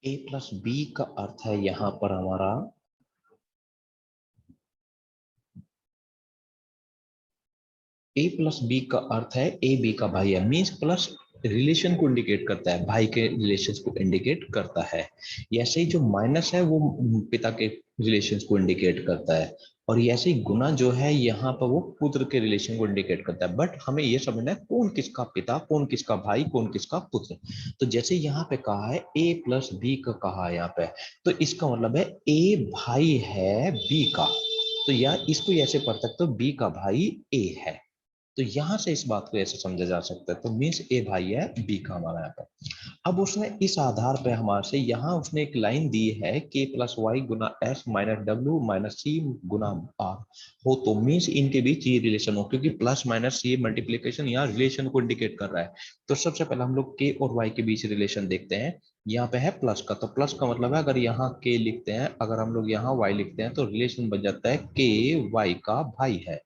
ए plus B का अर्थ है यहां पर हमारा ए प्लस बी का अर्थ है ए बी का भाई है, मीन्स प्लस रिलेशन को इंडिकेट करता है, भाई के रिलेशंस को इंडिकेट करता है। ऐसे ही जो माइनस है वो पिता के रिलेशंस को इंडिकेट करता है, और ऐसे ही गुना जो है यहाँ पर वो पुत्र के रिलेशन को इंडिकेट करता है। बट हमें ये समझना है कौन किसका पिता, कौन किसका भाई, कौन किसका पुत्र। तो जैसे यहाँ पे कहा है ए प्लस बी का कहा है यहाँ पे, तो इसका मतलब है ए भाई है बी का, तो यार इसको ऐसे पढ़ सकते हो बी का भाई ए है। तो यहां से इस बात को ऐसे समझा जा सकता है, तो मीन्स ए भाई है बी का हमारा यहाँ पर। अब उसने इस आधार पे हमारे से यहाँ उसने एक लाइन दी है के प्लस वाई गुना S minus W minus C गुना आर हो, तो मीन्स इनके बीच ये रिलेशन हो, क्योंकि प्लस माइनस ये मल्टीप्लीकेशन यहाँ रिलेशन को इंडिकेट कर रहा है। तो सबसे पहले हम लोग के और वाई के बीच रिलेशन देखते हैं। यहाँ पे है प्लस का, तो प्लस का मतलब है अगर यहाँ के लिखते हैं, अगर हम लोग यहाँ वाई लिखते हैं, तो रिलेशन बन जाता है के वाई का भाई है।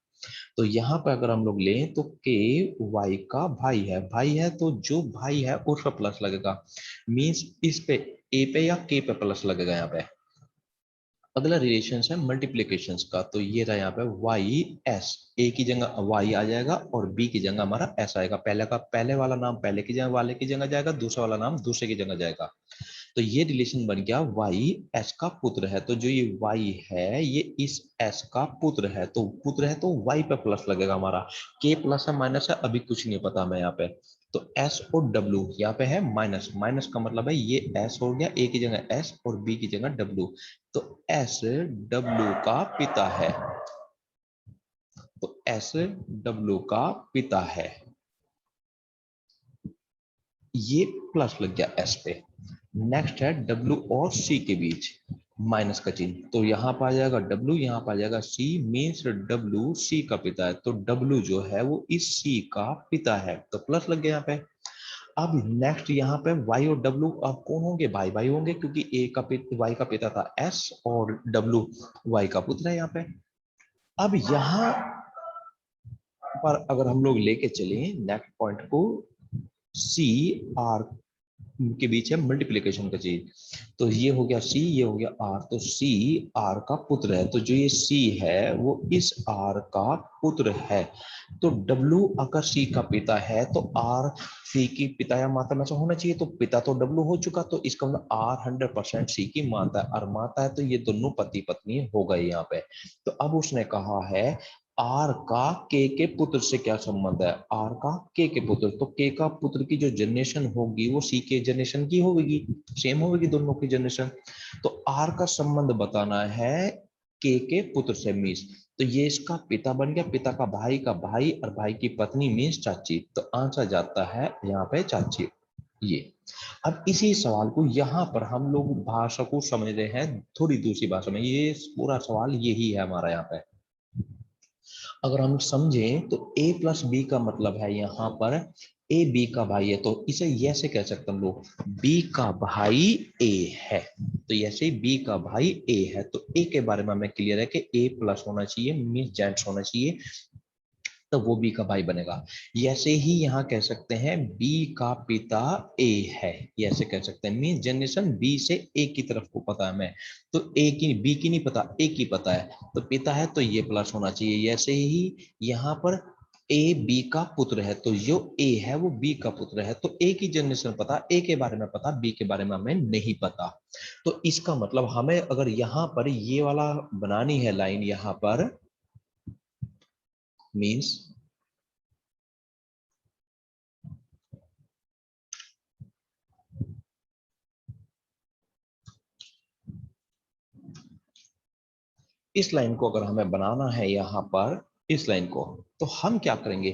तो यहाँ पे अगर हम लोग लें तो के वाई का भाई है, भाई है तो जो भाई है उस पर प्लस लगेगा, मीन्स इस पे ए पे या के पे प्लस लगेगा यहाँ पे। अगला रिलेशन है मल्टीप्लीकेशन का, तो ये रहा यहाँ पे वाई एस, ए की जगह वाई आ जाएगा और बी की जगह हमारा एस आएगा। पहले का पहले वाला नाम पहले की जगह वाले की जगह जाएगा, दूसरा वाला नाम दूसरे की जगह जाएगा। तो ये रिलेशन बन गया वाई एस का पुत्र है, तो जो ये वाई है ये इस एस का पुत्र है, तो पुत्र है तो वाई पे प्लस लगेगा हमारा। के प्लस है माइनस है अभी कुछ नहीं पता हमें यहाँ पे। तो एस और डब्ल्यू यहाँ पे है माइनस, माइनस का मतलब है ये एस हो गया, ए की जगह एस और बी की जगह डब्ल्यू, तो एस डब्ल्यू का पिता है, तो एस डब्ल्यू का पिता है, ये प्लस लग गया एस पे। नेक्स्ट है डब्ल्यू और सी के बीच माइनस का चिन्ह, तो यहाँ पर आ जाएगा डब्ल्यू, यहाँ पर आ जाएगा सी, मीन्स डब्ल्यू सी का पिता है, तो डब्ल्यू जो है वो इस सी का पिता है, तो प्लस लग गया यहाँ पे। अब नेक्स्ट यहाँ पे वाई और डब्ल्यू अब कौन होंगे, भाई भाई होंगे, क्योंकि ए का पिता वाई का पिता था एस और डब्ल्यू वाई का पुत्र है यहाँ पे। अब यहाँ पर अगर हम लोग लेके चले नेक्स्ट पॉइंट को, सी आर के बीच है मल्टीप्लीकेशन का चीज, तो ये हो गया सी, ये हो गया आर, तो सी आर का पुत्र है, तो जो ये सी है वो इस आर का पुत्र है। तो डब्ल्यू अगर सी का पिता है तो आर सी की पिता या माता में से होना चाहिए, तो पिता तो डब्ल्यू हो चुका, तो इसका मतलब आर 100% सी की माता है, और माता है तो ये दोनों पति पत्नी हो गए यहाँ पे। तो अब उसने कहा है आर का के पुत्र से क्या संबंध है, आर का के पुत्र, तो के का पुत्र की जो जनरेशन होगी वो सी के जनरेशन की होगी, सेम होगी दोनों की जनरेशन। तो आर का संबंध बताना है के पुत्र से, मीन्स तो ये इसका पिता बन गया, पिता का भाई और भाई की पत्नी मीन्स चाची, तो आंसर जाता है यहाँ पे चाची। ये अब इसी सवाल को यहाँ पर हम लोग भाषा को समझ रहे हैं थोड़ी दूसरी भाषा में, ये पूरा सवाल यही है हमारा यहाँ पे। अगर हम समझें तो ए प्लस बी का मतलब है यहाँ पर ए बी का भाई है, तो इसे ऐसे कह सकते हम लोग बी का भाई ए है, तो ऐसे ही बी का भाई ए है, तो ए के बारे में हमें क्लियर है कि ए प्लस होना चाहिए, मीन्स जेंट्स होना चाहिए, तो वो बी का भाई बनेगा। ऐसे ही यहाँ कह सकते हैं बी का पिता ए है, ऐसे कह सकते हैं, मीन जनरेशन बी से ए की तरफ को पता है हमें, तो ए की बी की नहीं पता, ए की पता है, तो पिता है तो ये प्लस होना चाहिए। ऐसे ही यहाँ पर ए बी का पुत्र है, तो जो ए है वो बी का पुत्र है, तो ए की जनरेशन पता, ए के बारे में पता, बी के बारे में हमें नहीं पता। तो इसका मतलब हमें अगर यहाँ पर ये वाला बनानी है लाइन यहाँ पर, मीन्स इस लाइन को अगर हमें बनाना है यहाँ पर इस लाइन को, तो हम क्या करेंगे,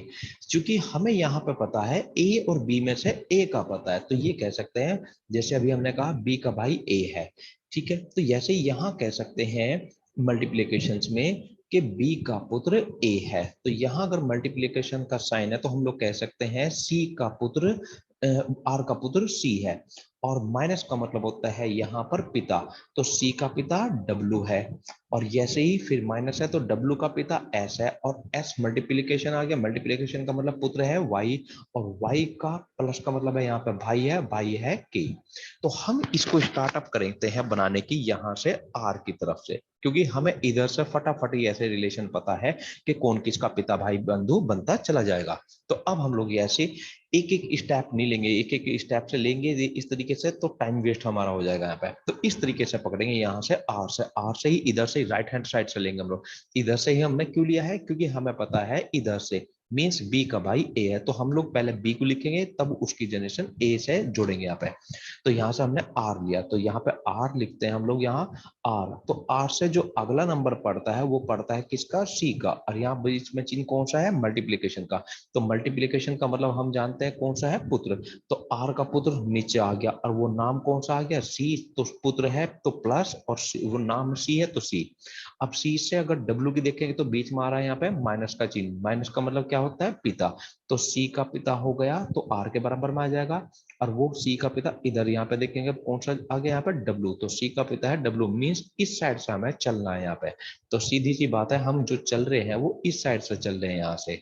क्योंकि हमें यहाँ पे पता है ए और बी में से ए का पता है, तो ये कह सकते हैं जैसे अभी हमने कहा बी का भाई ए है, ठीक है, तो जैसे यहाँ कह सकते हैं मल्टीप्लीकेशंस में कि बी का पुत्र ए है, तो यहाँ अगर मल्टीप्लीकेशन का साइन है तो हम लोग कह सकते हैं सी का पुत्र आर का पुत्र सी है, और माइनस का मतलब होता है यहाँ पर पिता, तो सी का पिता डब्लू है, और जैसे ही फिर माइनस है तो डब्लू का पिता एस है, और एस मल्टीप्लीकेशन आ गया, मल्टीप्लीकेशन का मतलब पुत्र है वाई, और वाई का प्लस का मतलब है यहाँ पे भाई है के। तो हम इसको स्टार्टअप करते हैं बनाने की यहाँ से आर की तरफ से, क्योंकि हमें इधर से फटाफट ही ऐसे रिलेशन पता है कि कौन किसका पिता भाई बंधु बनता चला जाएगा। तो अब हम लोग ऐसे एक एक स्टेप नहीं लेंगे, एक एक स्टेप से लेंगे इस तरीके से, तो टाइम वेस्ट हमारा हो जाएगा यहाँ पे। तो इस तरीके से पकड़ेंगे यहाँ से आर से ही इधर से राइट हैंड साइड से लेंगे हम लोग। इधर से ही हमने क्यों लिया है, क्योंकि हमें पता है इधर से मीन्स बी का भाई ए है, तो हम लोग पहले बी को लिखेंगे तब उसकी जनरेशन ए से जोड़ेंगे यहाँ पे। तो यहाँ से हमने आर लिया, तो यहाँ पे आर लिखते हैं हम लोग यहाँ आर। तो आर से जो अगला नंबर पड़ता है वो पड़ता है किसका, सी का, और यहाँ बीच में चिन्ह कौन सा है, मल्टीप्लीकेशन का। तो मल्टीप्लीकेशन का मतलब हम जानते हैं कौन सा है, पुत्र। तो आर का पुत्र नीचे आ गया, और वो नाम कौन सा आ गया, सी, तो पुत्र है तो प्लस, और वो नाम सी है तो सी। अब सी से अगर डब्ल्यू की देखेंगे तो बीच में आ रहा है यहाँ पे माइनस का चिन्ह, माइनस का मतलब क्या होता है, पिता। तो सी का पिता हो गया तो आर के बराबर में आ जाएगा, और वो सी का पिता इधर यहाँ पे देखेंगे कौन सा आ गया यहाँ पे, डब्ल्यू, तो सी का पिता है डब्ल्यू, मीन्स इस साइड से हमें चलना है यहाँ पे। तो सीधी सी बात है, हम जो चल रहे हैं वो इस साइड से चल रहे हैं यहाँ से,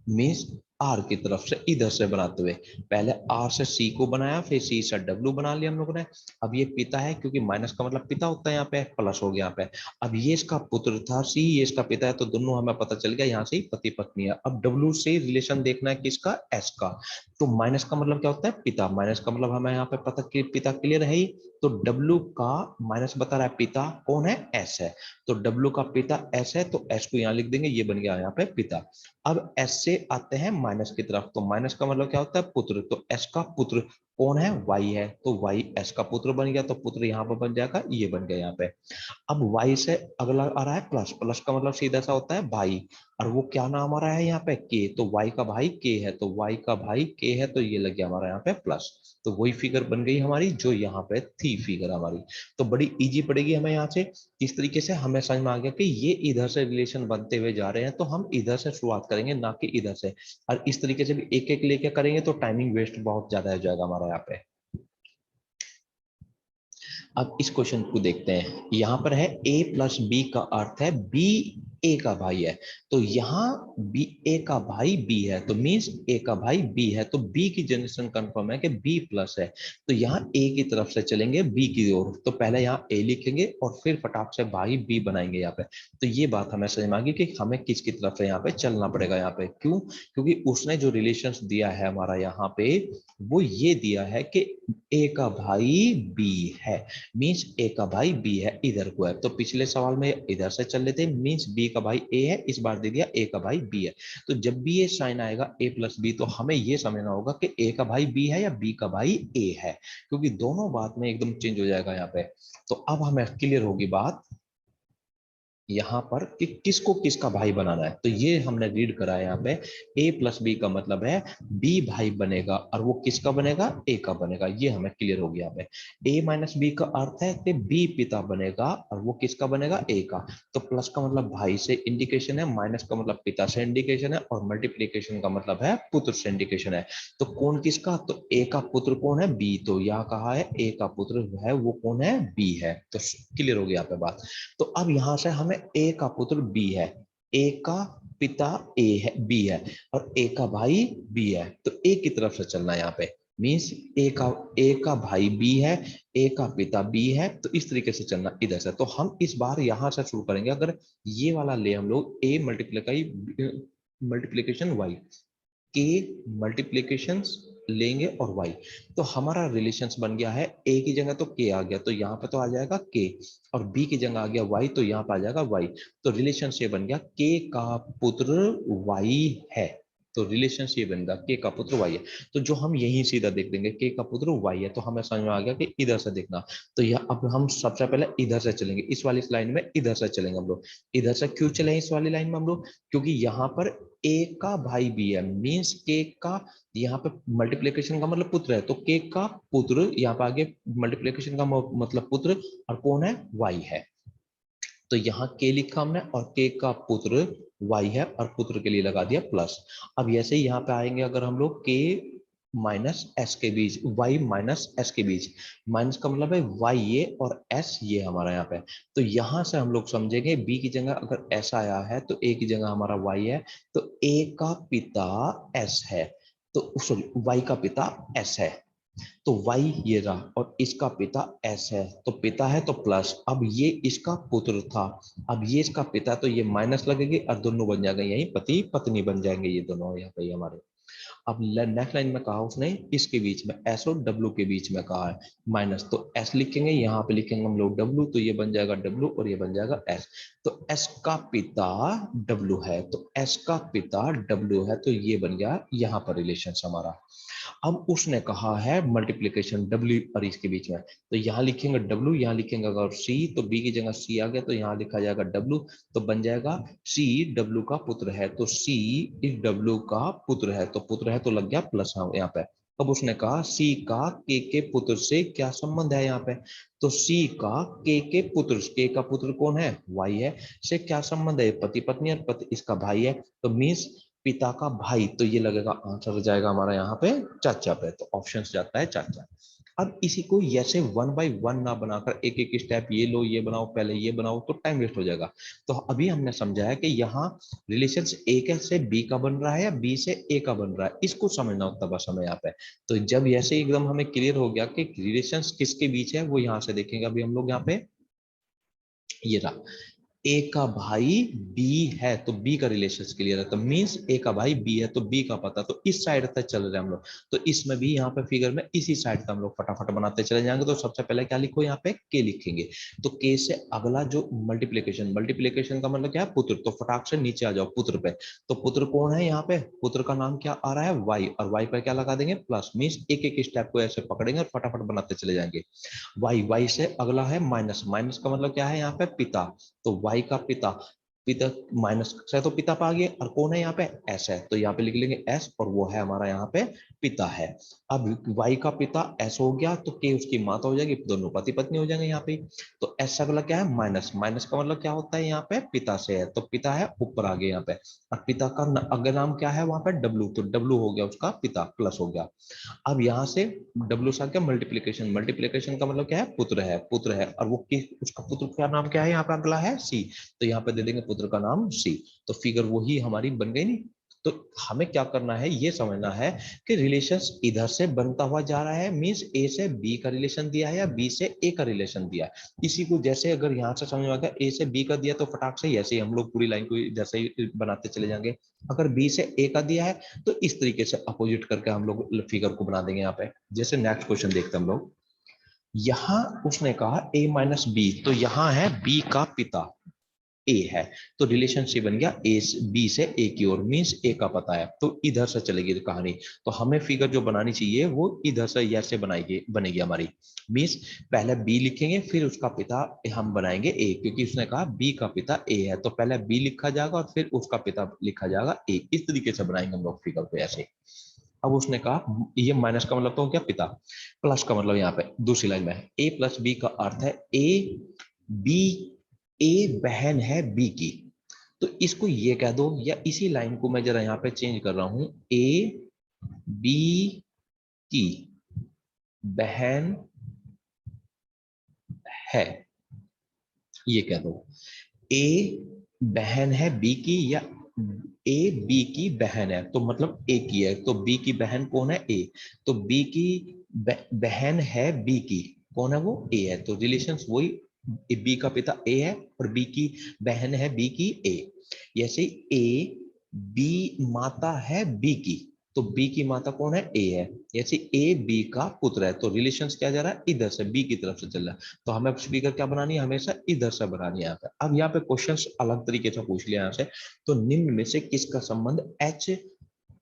मीन्स आर की तरफ से इधर से बनाते हुए। पहले आर से सी को बनाया, फिर सी से डब्ल्यू बना लिया हम लोगों ने। अब ये पिता है, क्योंकि माइनस का मतलब पिता होता है, यहाँ पे प्लस हो गया यहाँ पे। अब ये इसका पुत्र था सी, ये इसका पिता है, तो दोनों हमें पता चल गया यहाँ से ही पति पत्नी है। अब डब्ल्यू से रिलेशन देखना है किसका, एस का। तो माइनस का मतलब क्या होता है, पिता, माइनस का मतलब हमें यहाँ पे पता कि पिता क्लियर है ही। तो डब्ल्यू का माइनस बता रहा है पिता कौन है, एस है। तो डब्ल्यू का पिता एस है, तो एस को यहाँ लिख देंगे, ये बन गया यहाँ पे पिता। अब एस से आते हैं माइनस की तरफ, तो माइनस का मतलब क्या होता है, पुत्र। तो एस का पुत्र कौन है, वाई है, तो वाई एस का पुत्र बन गया, तो पुत्र यहाँ पर बन जाएगा, ये बन गया यहाँ पे। अब वाई से अगला आ रहा है प्लस, प्लस का मतलब सीधा सा होता है भाई, और वो क्या नाम आ रहा है यहाँ पे, के, तो वाई का भाई के है, तो वाई का भाई के है, तो ये लग गया हमारा यहाँ पे प्लस। तो वही फिगर बन गई हमारी जो यहाँ पे थी फिगर हमारी। तो बड़ी इजी पड़ेगी हमें यहाँ से। इस तरीके से हमें समझ में आ गया कि ये इधर से रिलेशन बनते हुए जा रहे हैं, तो हम इधर से शुरुआत करेंगे ना कि इधर से। और इस तरीके से भी एक एक लेके करेंगे तो टाइमिंग वेस्ट बहुत ज्यादा हो जाएगा हमारा यहाँ पे। अब इस क्वेश्चन को देखते हैं, यहां पर है a प्लस बी का अर्थ है b a का भाई है। तो यहाँ b a का भाई b है, तो मीन्स a का भाई b है, तो b की जनरेशन कंफर्म है कि b प्लस है। तो यहाँ a की तरफ से चलेंगे b की ओर, तो पहले यहाँ a लिखेंगे और फिर फटाक से भाई b बनाएंगे यहाँ पे। तो ये बात हमें समझ में आ गई कि हमें किसकी तरफ से यहाँ पे चलना पड़ेगा यहाँ पे, क्यों, क्योंकि उसने जो रिलेशंस दिया है हमारा यहाँ पे, वो ये दिया है कि a का भाई b है, मीन्स ए का भाई बी है, इधर को है। तो पिछले सवाल में इधर से चल लेते, मीन्स बी का भाई ए है, इस बार दे दिया ए का भाई बी है। तो जब भी ये साइन आएगा ए प्लस बी, तो हमें ये समझना होगा कि ए का भाई बी है या बी का भाई ए है, क्योंकि दोनों बात में एकदम चेंज हो जाएगा यहाँ पे। तो अब हमें क्लियर होगी बात यहाँ पर कि किसको किसका भाई बनाना है। तो ये हमने रीड करा है यहाँ पे, a प्लस बी का मतलब है b भाई बनेगा, और वो किसका बनेगा, a का बनेगा। ये हमें क्लियर हो गया यहाँ पे। a माइनस बी का अर्थ है कि b पिता बनेगा, और वो किसका बनेगा, a का। तो प्लस का मतलब भाई से इंडिकेशन है, माइनस का मतलब पिता से इंडिकेशन है, और मल्टीप्लीकेशन का मतलब है पुत्र से इंडिकेशन है। तो कौन किसका, तो a का पुत्र कौन है, b। तो यहाँ कहा है a का पुत्र है वो कौन है, b है। तो क्लियर हो गया यहाँ पे बात। तो अब यहां से हमें ए का पुत्र बी है, ए का पिता ए है, बी है, और ए का भाई बी है, तो ए की तरफ से चलना है यहाँ पे। मीन्स ए का भाई बी है, ए का पिता बी है, तो इस तरीके से चलना इधर से। तो हम इस बार यहां से शुरू करेंगे, अगर ये वाला ले हम लोग ए मल्टीप्लीकेशन वाई, के मल्टीप्लीकेशन लेंगे और वाई, तो हमारा रिलेशंस बन गया है, ए की जगह तो के आ गया, तो यहाँ पे तो आ जाएगा के, और बी की जगह आ गया वाई, तो यहाँ पे आ जाएगा वाई। तो रिलेशनशिप बन गया के का पुत्र वाई है। तो रिलेशनशिप बन गया के का पुत्र वाई है। तो जो हम यही सीधा देख देंगे के का पुत्र वाई है, तो हमें समझ में आ गया कि इधर से देखना। तो यह अब हम सबसे पहले इधर से चलेंगे, इस वाली लाइन में इधर से चलेंगे हम लोग। इधर से क्यों चले इस वाली लाइन में हम लोग, क्योंकि यहाँ पर ए का भाई बी है, मीन्स के का, यहाँ पे मल्टीप्लीकेशन का मतलब पुत्र है, तो के का पुत्र यहाँ पे आगे मल्टीप्लीकेशन का मतलब पुत्र, और कौन है, वाई है। तो यहाँ के लिखा हमने, और के का पुत्र y है और पुत्र के लिए लगा दिया प्लस। अब ऐसे ही यहाँ पे आएंगे अगर हम लोग k माइनस एस के बीच, y माइनस एस के बीच, माइनस का मतलब है y ये और s ये हमारा यहाँ पे, तो यहां से हम लोग समझेंगे b की जगह अगर s आया है तो a की जगह हमारा y है, तो a का पिता s है, तो सॉरी y का पिता s है, तो y ये रहा और इसका पिता s है, तो पिता है तो प्लस, अब ये इसका पुत्र था, अब ये इसका पिता, तो ये माइनस लगेगी और दोनों बन जाएंगे यही पति पत्नी बन जाएंगे ये दोनों यहाँ पे हमारे। अब नेक्स्ट लाइन में कहा उसने इसके बीच में एस और डब्ल्यू के बीच में कहा है माइनस, तो एस लिखेंगे यहाँ पे लिखेंगे हम लोग डब्ल्यू, तो ये बन जाएगा डब्ल्यू और ये बन जाएगा एस, तो एस का पिता डब्ल्यू है, तो एस का पिता डब्ल्यू है, तो ये बन गया यहाँ पर रिलेशन हमारा। अब उसने कहा है मल्टीप्लीकेशन डब्ल्यू और इसके बीच में, तो यहाँ लिखेंगे डब्ल्यू, यहाँ लिखेंगे अगर सी तो बी की जगह सी आ गया, तो यहाँ लिखा जाएगा डब्ल्यू, तो बन जाएगा सी डब्ल्यू का पुत्र है, तो सी इस डब्ल्यू का पुत्र है, तो पुत्र है तो लग गया प्लस यहाँ पे। अब उसने कहा सी का के पुत्र से क्या संबंध है यहाँ पे, तो सी का के पुत्र, के का पुत्र कौन है, वाई है, से क्या संबंध है, पति पत्नी और पति इसका भाई है, तो मीन्स पिता का भाई, तो ये लगेगा आंसर जाएगा हमारा यहाँ पे चाचा पे, तो ऑप्शन जाता है चाचा। अब इसी को ऐसे वन बाय वन ना बनाकर एक एक स्टेप ये लो ये बनाओ पहले ये बनाओ तो टाइम वेस्ट हो जाएगा। तो अभी हमने समझा है कि यहाँ रिलेशन ए के से बी का बन रहा है या बी से ए का बन रहा है, इसको समझना होता बस हमें यहाँ पे। तो जब ऐसे एकदम हमें क्लियर हो गया कि रिलेशन किसके बीच है, वो यहाँ से देखेंगे अभी हम लोग यहाँ पे, ये रहा ए का भाई बी है तो बी का रिलेशन क्लियर है, तो मींस ए का भाई बी है तो बी का पता, तो इस साइड तक चल रहे हैं हम लोग, तो इसमें भी यहाँ पे फिगर में इसी साइड तक हम लोग फटाफट बनाते चले जाएंगे। तो सबसे पहले क्या लिखो यहाँ पे के लिखेंगे, तो के से अगला जो मल्टीप्लीकेशन, मल्टीप्लीकेशन का मतलब क्या है पुत्र, तो फटाक से नीचे आ जाओ पुत्र पे, तो पुत्र कौन है यहाँ पे, पुत्र का नाम क्या आ रहा है वाई, और वाई पे क्या लगा देंगे प्लस, मीन्स एक एक स्टेप को ऐसे पकड़ेंगे और फटाफट बनाते चले जाएंगे। वाई, वाई से अगला है माइनस, माइनस का मतलब क्या है यहाँ पे पिता, तो y का पिता, पिता माइनस से तो पिता पा गए और कौन है यहाँ पे s है, तो यहाँ पे लिख लेंगे s और वो है हमारा यहाँ पे पिता है। अब y का पिता s हो गया तो k उसकी माता हो जाएगी, दोनों पति पत्नी हो जाएंगे यहाँ पे, तो s अगला क्या है माइनस, माइनस का मतलब क्या होता है यहाँ पे पिता से है, तो पिता है ऊपर आ गया यहाँ पे, और पिता का अगर नाम क्या है वहां पे w, तो w हो गया उसका पिता प्लस हो गया। अब यहाँ से डब्ल्यू सा क्या मल्टीप्लीकेशन, मल्टीप्लीकेशन का मतलब क्या है पुत्र है, पुत्र है और वो किस उसका पुत्र का नाम क्या है यहाँ पे अगला है सी, तो यहाँ पे दे देंगे पुत्र का नाम सी, तो फिगर वही हमारी बन गई नहीं। तो हमें क्या करना है ये समझना है कि रिलेशंस इधर से बनता हुआ जा रहा है, मींस ए से बी का रिलेशन दिया है या बी से ए का रिलेशन दिया है, इसी को जैसे अगर यहाँ से समझ में आ गया ए से बी का दिया तो फटाक से ऐसे ही हम लोग पूरी लाइन को जैसे ही बनाते चले जाएंगे, अगर बी से ए का दिया है तो इस तरीके से अपोजिट करके हम लोग फिगर को बना देंगे यहाँ पे। जैसे नेक्स्ट क्वेश्चन देखते हैं हम लोग, यहां उसने कहा a माइनस बी, तो यहां है b का पिता ए है, तो रिलेशनशिप बन गया ए बी से ए की ओर, मीन्स ए का पता है, तो इधर से चलेगी कहानी, तो हमें फिगर जो बनानी चाहिए वो इधर से ऐसे बनाएगी बनेगी हमारी, मीन्स पहले बी लिखेंगे फिर उसका पिता हम बनाएंगे ए, क्योंकि उसने कहा बी का पिता ए है, तो पहले बी लिखा जाएगा और फिर उसका पिता लिखा जाएगा ए, इस तरीके से बनाएंगे हम लोग फिगर को ऐसे। अब उसने कहा ये माइनस का मतलब तो क्या पिता, प्लस का मतलब यहाँ पे दूसरी लाइन में है ए प्लस बी का अर्थ है ए बी, ए बहन है बी की, तो इसको ये कह दो, या इसी लाइन को मैं जरा यहाँ पे चेंज कर रहा हूं, ए बी की बहन है, ये कह दो ए बहन है बी की, या ए बी की बहन है तो मतलब ए की है, तो बी की बहन कौन है ए, तो बी की बहन है बी की, कौन है वो ए है, तो रिलेशंस वही, बी का पिता ए है और बी की बहन है बी की ए, जैसे ए बी माता है बी की, तो बी की माता कौन है ए है, जैसे ए बी का पुत्र है, तो रिलेशंस क्या जा रहा है इधर से बी की तरफ से चल रहा है, तो हमें फिगर क्या बनानी है हमेशा इधर से बनानी है यहाँ पे। अब यहाँ पे क्वेश्चंस अलग तरीके से पूछ लिया यहाँ से, तो निम्न में से किसका संबंध एच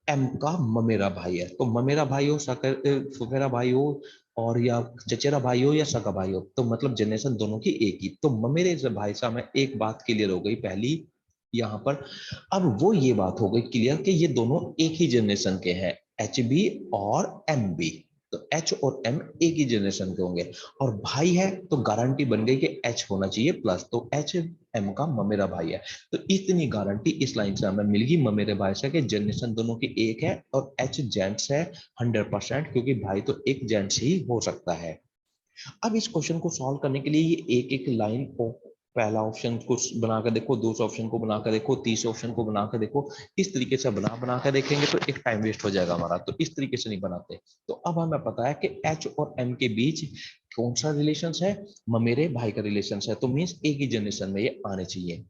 एम का ममेरा भाई है, तो ममेरा भाई हो फुफेरा भाई हो और या चचेरा भाई हो या सगा भाई हो, तो मतलब जनरेशन दोनों की एक ही, तो ममेरे से भाई साहब में एक बात क्लियर हो गई पहली यहाँ पर। अब वो ये बात हो गई क्लियर कि ये दोनों एक ही जनरेशन के हैं एच बी और एम बी, तो एच और एम एक ही जनरेशन के होंगे, और भाई है तो गारंटी बन गई कि एच होना चाहिए प्लस, तो एच एम का मेरा भाई है। तो इतनी गारंटी इस लाइन से हमें मिल गई मेरे भाई से कि जनरेशन दोनों की एक है और एच जेंट्स है 100%, क्योंकि भाई तो एक जेंट्स ही हो सकता है। अब इस क्वेश्चन को सॉल्व करने के लिए ये एक एक लाइन को, पहला ऑप्शन को बनाकर देखो, दूसरा ऑप्शन को बनाकर देखो, तीसरे ऑप्शन को बनाकर देखो, इस तरीके से बना बना कर देखेंगे तो एक टाइम वेस्ट हो जाएगा हमारा, तो इस तरीके से नहीं बनाते। तो अब हमें पता है कि एच और एम के बीच कौन सा रिलेशन है, मेरे भाई का रिलेशन है, तो मीन्स एक ही जनरेशन में ये आने चाहिए।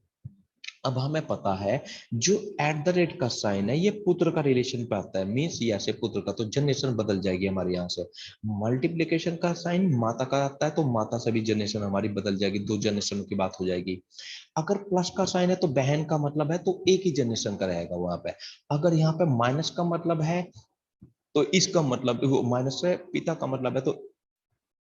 अब हमें पता है जो एट द रेट का साइन है ये पुत्र का रिलेशन पे आता है, मीन्स या से पुत्र का, तो जनरेशन बदल जाएगी हमारे यहाँ से। मल्टीप्लीकेशन का साइन माता का आता है तो माता से भी जनरेशन हमारी बदल जाएगी, दो जनरेशन की बात हो जाएगी। अगर प्लस का साइन है तो बहन का मतलब है तो एक ही जनरेशन का रहेगा वहां पे। अगर यहाँ पे माइनस का मतलब है तो इसका मतलब माइनस से पिता का मतलब है तो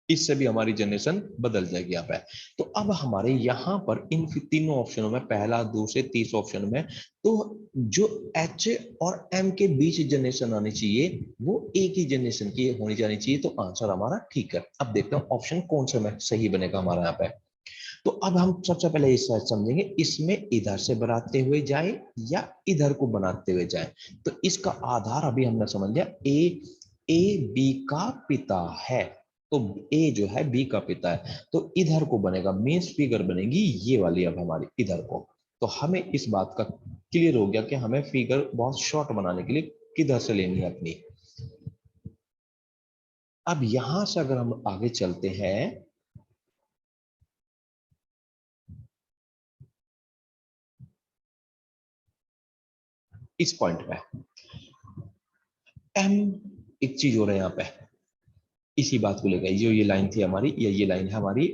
इससे भी हमारी जनरेशन बदल जाएगी यहाँ पे। तो अब हमारे यहाँ पर इन तीनों ऑप्शनों में, पहला दूसरे तीसरे ऑप्शन में, तो जो एच और एम के बीच जनरेशन आनी चाहिए वो एक ही जनरेशन की होनी जानी चाहिए, तो आंसर हमारा ठीक है। अब देखते हैं ऑप्शन कौन सा में सही बनेगा हमारा यहाँ पे। तो अब हम सबसे पहले इस समझेंगे, इसमें इधर से बनाते हुए जाए या इधर को बनाते हुए जाए। तो इसका आधार अभी हमने समझ लिया, ए बी का पिता है, तो ए जो है बी का पिता है, तो इधर को बनेगा, मीन्स फिगर बनेगी ये वाली अब हमारी इधर को। तो हमें इस बात का क्लियर हो गया कि हमें फिगर बहुत शॉर्ट बनाने के लिए किधर से लेनी है अपनी। अब यहां से अगर हम आगे चलते हैं इस पॉइंट पे, एम एक चीज हो रहा है यहाँ पे, इसी बात को लेकर जो ये लाइन थी हमारी, ये लाइन है हमारी,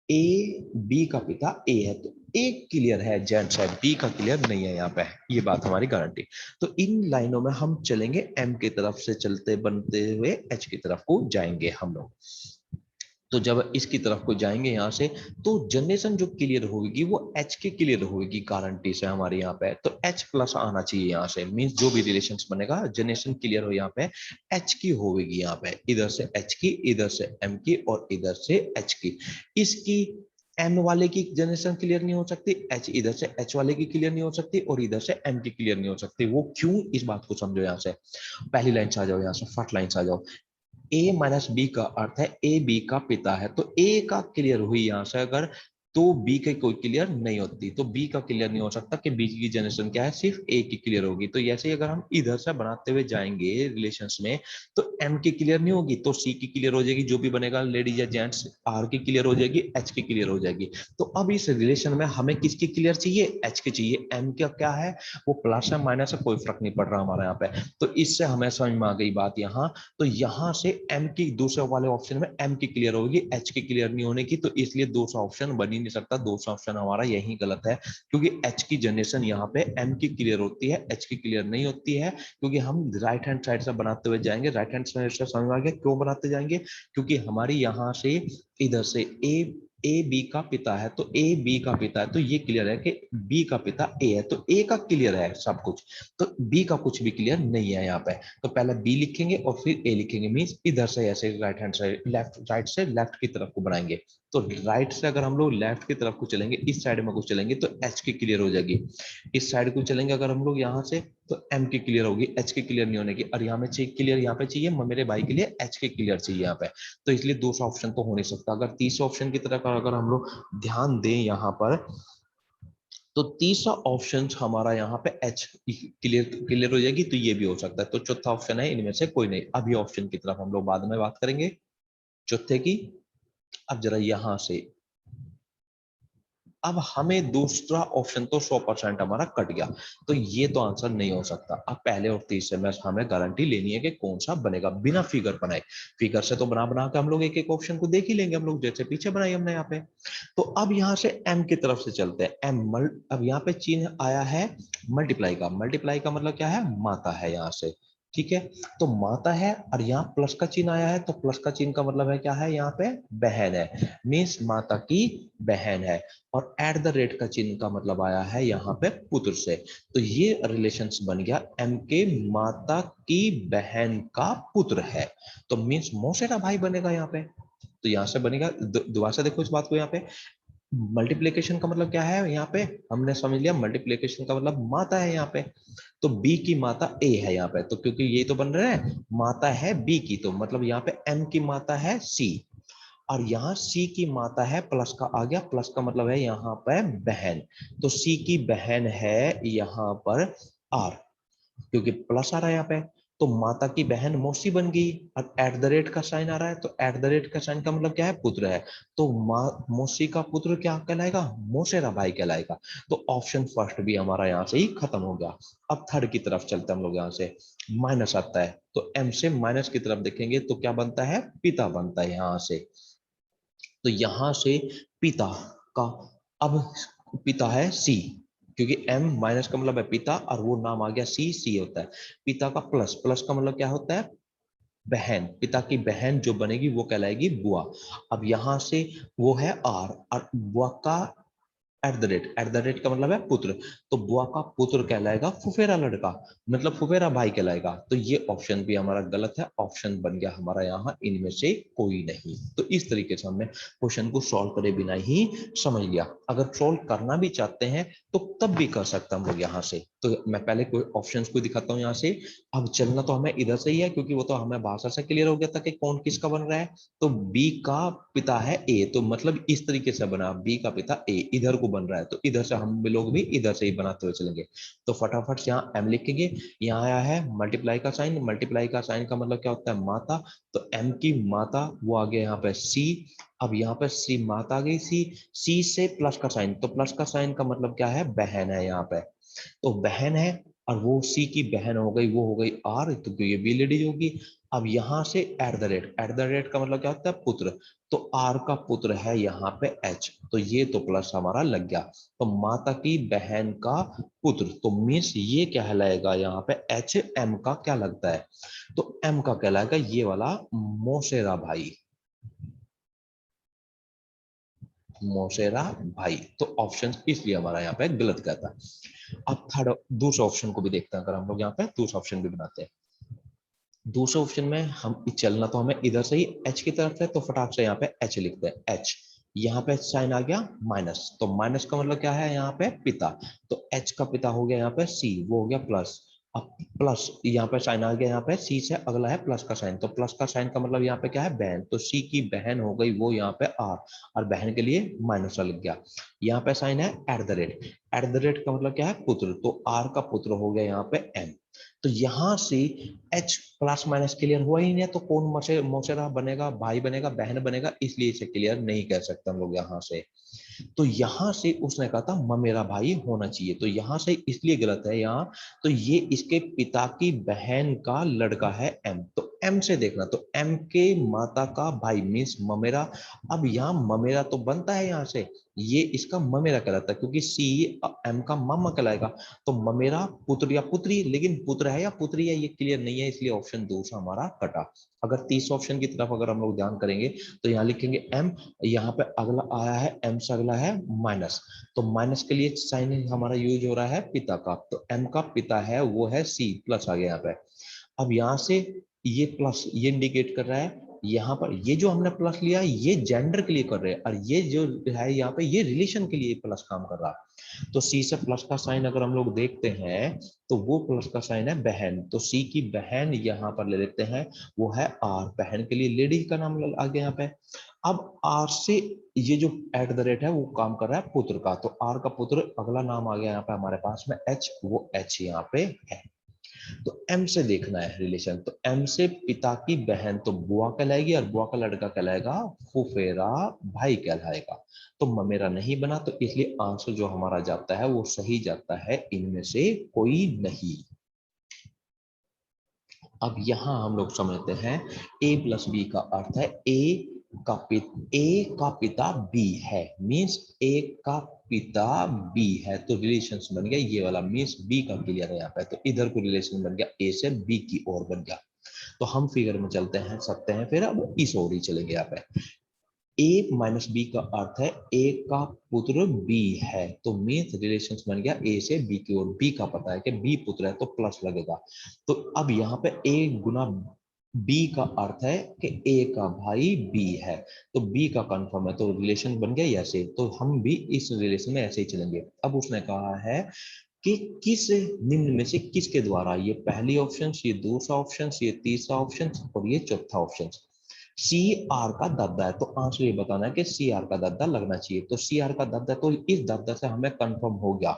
ए बी का पिता ए है तो ए क्लियर है, जेंट्स है, बी का क्लियर नहीं है यहाँ पे, ये बात हमारी गारंटी। तो इन लाइनों में हम चलेंगे, एम की तरफ से चलते बनते हुए एच की तरफ को जाएंगे हम लोग। तो जब इसकी तरफ को जाएंगे यहाँ से, तो जनरेशन जो क्लियर होगी वो एच के क्लियर होगी गारंटी से हमारे यहाँ पे, तो एच प्लस आना चाहिए यहाँ से, मीन्स जो भी रिलेशन बनेगा जनरेशन क्लियर हो यहाँ पे एच की होगी, यहाँ पे इधर से एच की, इधर से एम की और इधर से एच की। इसकी एम वाले की जनरेशन क्लियर नहीं हो सकती, एच इधर से एच वाले की क्लियर नहीं हो सकती और इधर से एम की क्लियर नहीं हो सकती। वो क्यों, इस बात को समझो यहाँ से। पहली लाइन से आ जाओ, यहाँ से फर्स्ट लाइन से आ जाओ। ए माइनस बी का अर्थ है ए बी का पिता है, तो ए का क्लियर हुई यहां से अगर, तो बी की कोई क्लियर नहीं होती, तो बी का क्लियर नहीं हो सकता कि बी की जनरेशन क्या है, सिर्फ ए की क्लियर होगी। तो ऐसे ही अगर हम इधर से बनाते हुए जाएंगे रिलेशंस में, तो एम की क्लियर नहीं होगी तो सी की क्लियर हो जाएगी, जो भी बनेगा लेडीज या जेंट्स, आर की क्लियर हो जाएगी, एच की क्लियर हो जाएगी। तो अब इस रिलेशन में हमें किसकी क्लियर चाहिए, एच की चाहिए। एम का क्या है, वो प्लस है माइनस है कोई फर्क नहीं पड़ रहा हमारे यहाँ पे। तो इससे हमें समझ में आ गई बात यहाँ। तो यहां से एम की दूसरे वाले ऑप्शन में एम की क्लियर होगी, एच की क्लियर नहीं होने की, तो इसलिए दूसरा ऑप्शन बन ही नहीं सकता, दूसरा ऑप्शन हमारा यही गलत है, क्योंकि एच की जनरेशन यहाँ पे एम की क्लियर होती है, एच की क्लियर नहीं होती है, क्योंकि हम राइट हैंड साइड से बनाते हुए जाएंगे। राइट हैंड साइड से समझ आ गया क्यों बनाते जाएंगे, क्योंकि हमारी यहाँ से इधर से ए बी का पिता है, तो ए बी का पिता है तो ये क्लियर है कि बी का पिता ए है, तो ए का क्लियर है सब कुछ, तो बी का कुछ भी क्लियर नहीं है यहाँ पे। तो पहले बी लिखेंगे और फिर ए लिखेंगे, मीन्स इधर से ऐसे right hand side, left right से लेफ्ट की तरफ को बनाएंगे। तो राइट से अगर हम लोग लेफ्ट की तरफ को चलेंगे, इस साइड में कुछ चलेंगे तो एच की क्लियर हो जाएगी। इस साइड को चलेंगे अगर हम लोग यहाँ से, तो एम की क्लियर होगी, एच की क्लियर नहीं होने की, और यहाँ में चाहिए क्लियर, यहाँ पे चाहिए मेरे भाई के लिए एच की क्लियर चाहिए यहाँ पे। तो इसलिए दूसरा ऑप्शन तो हो नहीं सकता। अगर तीसरे ऑप्शन की तरफ अगर हम लोग ध्यान दें यहाँ पर, तो तीसरा ऑप्शन हमारा यहाँ पे एच क्लियर क्लियर हो जाएगी, तो ये भी हो सकता है। तो चौथा ऑप्शन है इनमें से कोई नहीं। अभी ऑप्शन की तरफ हम लोग बाद में बात करेंगे चौथे की। अब जरा यहां से, अब हमें दूसरा ऑप्शन तो 100% हमारा कट गया, तो ये तो आंसर नहीं हो सकता। अब पहले और तीसरे में हमें गारंटी लेनी है कि कौन सा बनेगा बिना फिगर बनाए। फिगर से तो बना बना के हम लोग एक एक ऑप्शन को देख ही लेंगे, हम लोग जैसे पीछे बनाई हमने यहाँ पे। तो अब यहाँ से एम की तरफ से चलते हैं। अब यहाँ पे चिन्ह आया है मल्टीप्लाई का, मल्टीप्लाई का मतलब क्या है, माता है यहाँ से, ठीक है। तो माता है और यहाँ प्लस का चिन्ह आया है, तो प्लस का चिन्ह का मतलब है क्या है, यहाँ पे बहन है, मीन्स माता की बहन है। और एट द रेट का चिन्ह का मतलब आया है यहाँ पे पुत्र से। तो ये रिलेशंस बन गया एम के माता की बहन का पुत्र है, तो मीन्स मौसेरा भाई बनेगा यहाँ पे। तो यहाँ से बनेगा, दोबारा से देखो इस बात को, यहाँ पे मल्टीप्लीकेशन का मतलब क्या है, यहाँ पे हमने समझ लिया मल्टीप्लीकेशन का मतलब माता है यहाँ पे। तो बी की माता ए है यहाँ पे, तो क्योंकि ये तो बन रहा है माता है बी की, तो मतलब यहाँ पे एम की माता है सी, और यहाँ सी की माता है, प्लस का आ गया, प्लस का मतलब है यहाँ पे बहन, तो सी की बहन है यहाँ पर आर, क्योंकि प्लस आ रहा है यहाँ पे। तो माता की बहन मौसी बन गई, और एट द रेट का साइन आ रहा है, तो एट द रेट का साइन का मतलब क्या है, पुत्र है। तो मौसी का पुत्र क्या कहलाएगा, मौसेरा भाई कहलाएगा। तो ऑप्शन फर्स्ट भी हमारा यहाँ से ही खत्म हो गया। अब थर्ड की तरफ चलते हम लोग, यहाँ से माइनस आता है, तो एम से माइनस की तरफ देखेंगे तो क्या बनता है, पिता बनता है यहाँ से। तो यहां से पिता का, अब पिता है सी, क्योंकि एम माइनस का मतलब है पिता, और वो नाम आ गया सी, सी होता है पिता का, प्लस, प्लस का मतलब क्या होता है, बहन, पिता की बहन जो बनेगी वो कहलाएगी बुआ। अब यहां से वो है आर, और बुआ का at the rate, at the rate का मतलब है पुत्र, तो बुआ का पुत्र कहलाएगा फुफेरा लड़का, मतलब फुफेरा भाई कहलाएगा। तो ये ऑप्शन भी हमारा गलत है, ऑप्शन बन गया हमारा यहाँ इनमें से कोई नहीं। तो इस तरीके से हमने क्वेश्चन को सॉल्व करे बिना ही समझ लिया। अगर सॉल्व करना भी चाहते हैं तो तब भी कर सकता हम लोग यहाँ से। तो मैं पहले कोई ऑप्शन को दिखाता हूँ यहाँ से। अब चलना तो हमें इधर से ही है, क्योंकि वो तो हमें भाषा से क्लियर हो गया था कि कौन किसका बन रहा है। तो बी का पिता है ए, तो मतलब इस तरीके से बना, बी का पिता ए इधर को बन रहा है, तो इधर से हम लोग भी इधर से ही बनाते हुए चलेंगे। तो फटाफट से यहाँ एम लिखेंगे। यहाँ आया है मल्टीप्लाई का साइन, मल्टीप्लाई का साइन का मतलब क्या होता है, माता, तो एम की माता वो आ गया यहाँ पे सी। अब यहाँ पे सी माता आ गई सी, सी से प्लस का साइन, तो प्लस का साइन का मतलब क्या है, बहन है यहाँ पे, तो बहन है, और वो सी की बहन हो गई, वो हो गई आर, तो ये बी लेडीज होगी। अब यहां से at the rate, at the rate का मतलब क्या होता है, पुत्र, तो आर का पुत्र है यहाँ पे एच, तो ये तो प्लस हमारा लग गया। तो माता की बहन का पुत्र, तो मीन्स ये कहलाएगा यहाँ पे एच, एम का क्या लगता है, तो एम का कहलाएगा ये वाला मौसेरा भाई, मौसेरा भाई। तो ऑप्शन इसलिए हमारा यहाँ पे गलत गया था। अब थर्ड दूसरे ऑप्शन को भी देखते हैं, अगर हम लोग यहाँ पे दूसरा ऑप्शन भी बनाते हैं। दूसरे ऑप्शन में हम चलना तो हमें इधर से ही एच की तरफ है, तो फटाक से यहाँ पे एच लिखते हैं, एच, यहाँ पे साइन आ गया माइनस, तो माइनस का मतलब क्या है यहाँ पे पिता, तो एच का पिता हो गया यहाँ पे सी, वो हो गया प्लस। अब प्लस यहाँ पे साइन आ गया, यहाँ पे सी से अगला है प्लस का साइन, तो प्लस का साइन का मतलब यहाँ पे क्या है, बहन, तो सी की बहन हो गई वो यहाँ पे आर, और बहन के लिए माइनस लग गया। यहाँ पे साइन है at the rate, at the rate का मतलब क्या है, पुत्र, तो आर का पुत्र हो गया यहाँ पे एम। तो यहां से एच प्लस माइनस क्लियर हुआ ही नहीं, तो कौन मौसेरा बनेगा, भाई बनेगा, बहन बनेगा, इसलिए इसे क्लियर नहीं कह सकते हम लोग यहाँ से। तो यहां से उसने कहा था ममेरा भाई होना चाहिए, तो यहां से इसलिए गलत है यहाँ। तो ये इसके पिता की बहन का लड़का है एम, तो एम से देखना, तो एम के माता का भाई मीन्स ममेरा। अब यहाँ ममेरा तो बनता है यहाँ से, ये इसका ममेरा कहलाता है, क्योंकि सी एम का मामा कहलाएगा। तो ममेरा पुत्र या पुत्री, लेकिन पुत्र है या पुत्री है ये क्लियर नहीं है, इसलिए ऑप्शन दूसरा हमारा कटा। अगर तीसरे ऑप्शन की तरफ अगर हम लोग ध्यान करेंगे, तो यहाँ लिखेंगे एम, यहाँ पे अगला आया है एम से अगला है माइनस, तो माइनस के लिए साइन हमारा यूज हो रहा है पिता का, तो एम का पिता है वो है सी, प्लस आ गया यहाँ पे। अब यहाँ से ये प्लस ये इंडिकेट कर रहा है, यहाँ पर ये जो हमने प्लस लिया ये जेंडर के लिए कर रहे हैं, और ये जो है यहाँ पे ये रिलेशन के लिए प्लस काम कर रहा है। तो सी से प्लस का साइन अगर हम लोग देखते हैं, तो वो प्लस का साइन है बहन, तो सी की बहन यहाँ पर ले लेते हैं, वो है आर, बहन के लिए लेडी का नाम आ गया यहाँ पे। अब आर से ये जो एट द रेट है वो काम कर रहा है पुत्र का, तो आर का पुत्र अगला नाम आ गया यहाँ पे हमारे पास में एच, वो एच यहाँ पे है। तो एम से देखना है रिलेशन, तो एम से पिता की बहन तो बुआ कहलाएगी, और बुआ का लड़का कहलाएगा फुफेरा भाई कहलाएगा। तो ममेरा नहीं बना, तो इसलिए आंसर जो हमारा जाता है वो सही जाता है, इनमें से कोई नहीं। अब यहां हम लोग समझते हैं ए प्लस बी का अर्थ है ए ए का पिता बी है, मीन्स ए का पिता बी है, तो रिलेशन बन गया ये वाला, मीन्स बी का क्लियर है यहाँ पे, तो इधर को रिलेशन बन गया ए से बी की ओर बन गया। तो हम फिगर में चलते हैं सकते हैं, फिर अब इस ओर ही चलेंगे यहाँ पे। ए माइनस बी का अर्थ है ए का पुत्र बी है, तो मीन्स रिलेशन बन गया ए से बी की ओर, बी का पता है कि बी पुत्र है तो प्लस लगेगा। तो अब यहाँ पे ए गुना बी का अर्थ है कि ए का भाई बी है, तो बी का कंफर्म है, तो रिलेशन बन गया ऐसे, तो हम भी इस रिलेशन में ऐसे ही चलेंगे। अब उसने कहा है कि किस निम्न में से किसके द्वारा, ये पहली ऑप्शन, ये दूसरा ऑप्शन, ये तीसरा ऑप्शन और ये चौथा ऑप्शन सी आर का दद्दा है, तो आंसर ये बताना है कि सी आर का दद्दा लगना चाहिए। तो सी आर का दद्दा, तो इस दद्दा से हमें कंफर्म हो गया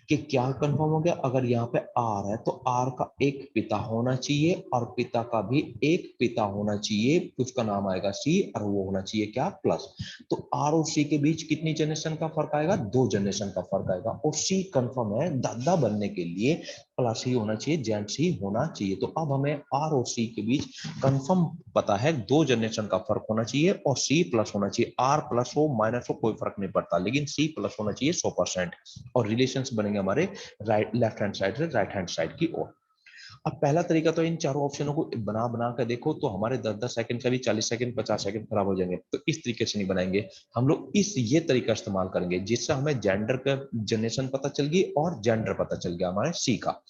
कि क्या कंफर्म हो गया, अगर यहाँ पे आर है तो आर का एक पिता होना चाहिए और पिता का भी एक पिता होना चाहिए, उसका नाम आएगा सी और वो होना चाहिए क्या, प्लस। तो आर और सी के बीच कितनी जनरेशन का फर्क आएगा, 2 जनरेशन का फर्क आएगा, और सी कंफर्म है, दादा बनने के लिए प्लस ही होना चाहिए, जेंट्स ही होना चाहिए। तो अब हमें आर और सी के बीच कंफर्म पता है 2 जनरेशन का फर्क होना चाहिए और सी प्लस होना चाहिए, आर प्लस हो माइनस हो कोई फर्क नहीं पड़ता, लेकिन सी प्लस होना चाहिए 100%, और रिलेशंस बनेंगे हमारे राइट लेफ्ट हैंड साइड से राइट हैंड साइड की ओर। अब पहला तरीका तो इन चारों ऑप्शनों को बना बना कर देखो, तो हमारे 10-10 सेकंड का भी 40 सेकंड 50 सेकंड खराब हो जाएंगे, तो इस तरीके से नहीं बनाएंगे हम लोग, इस ये तरीका इस्तेमाल करेंगे जिससे हमें जेंडर का जनरेशन पता चल गई और जेंडर पता चल गया हमारे सी का।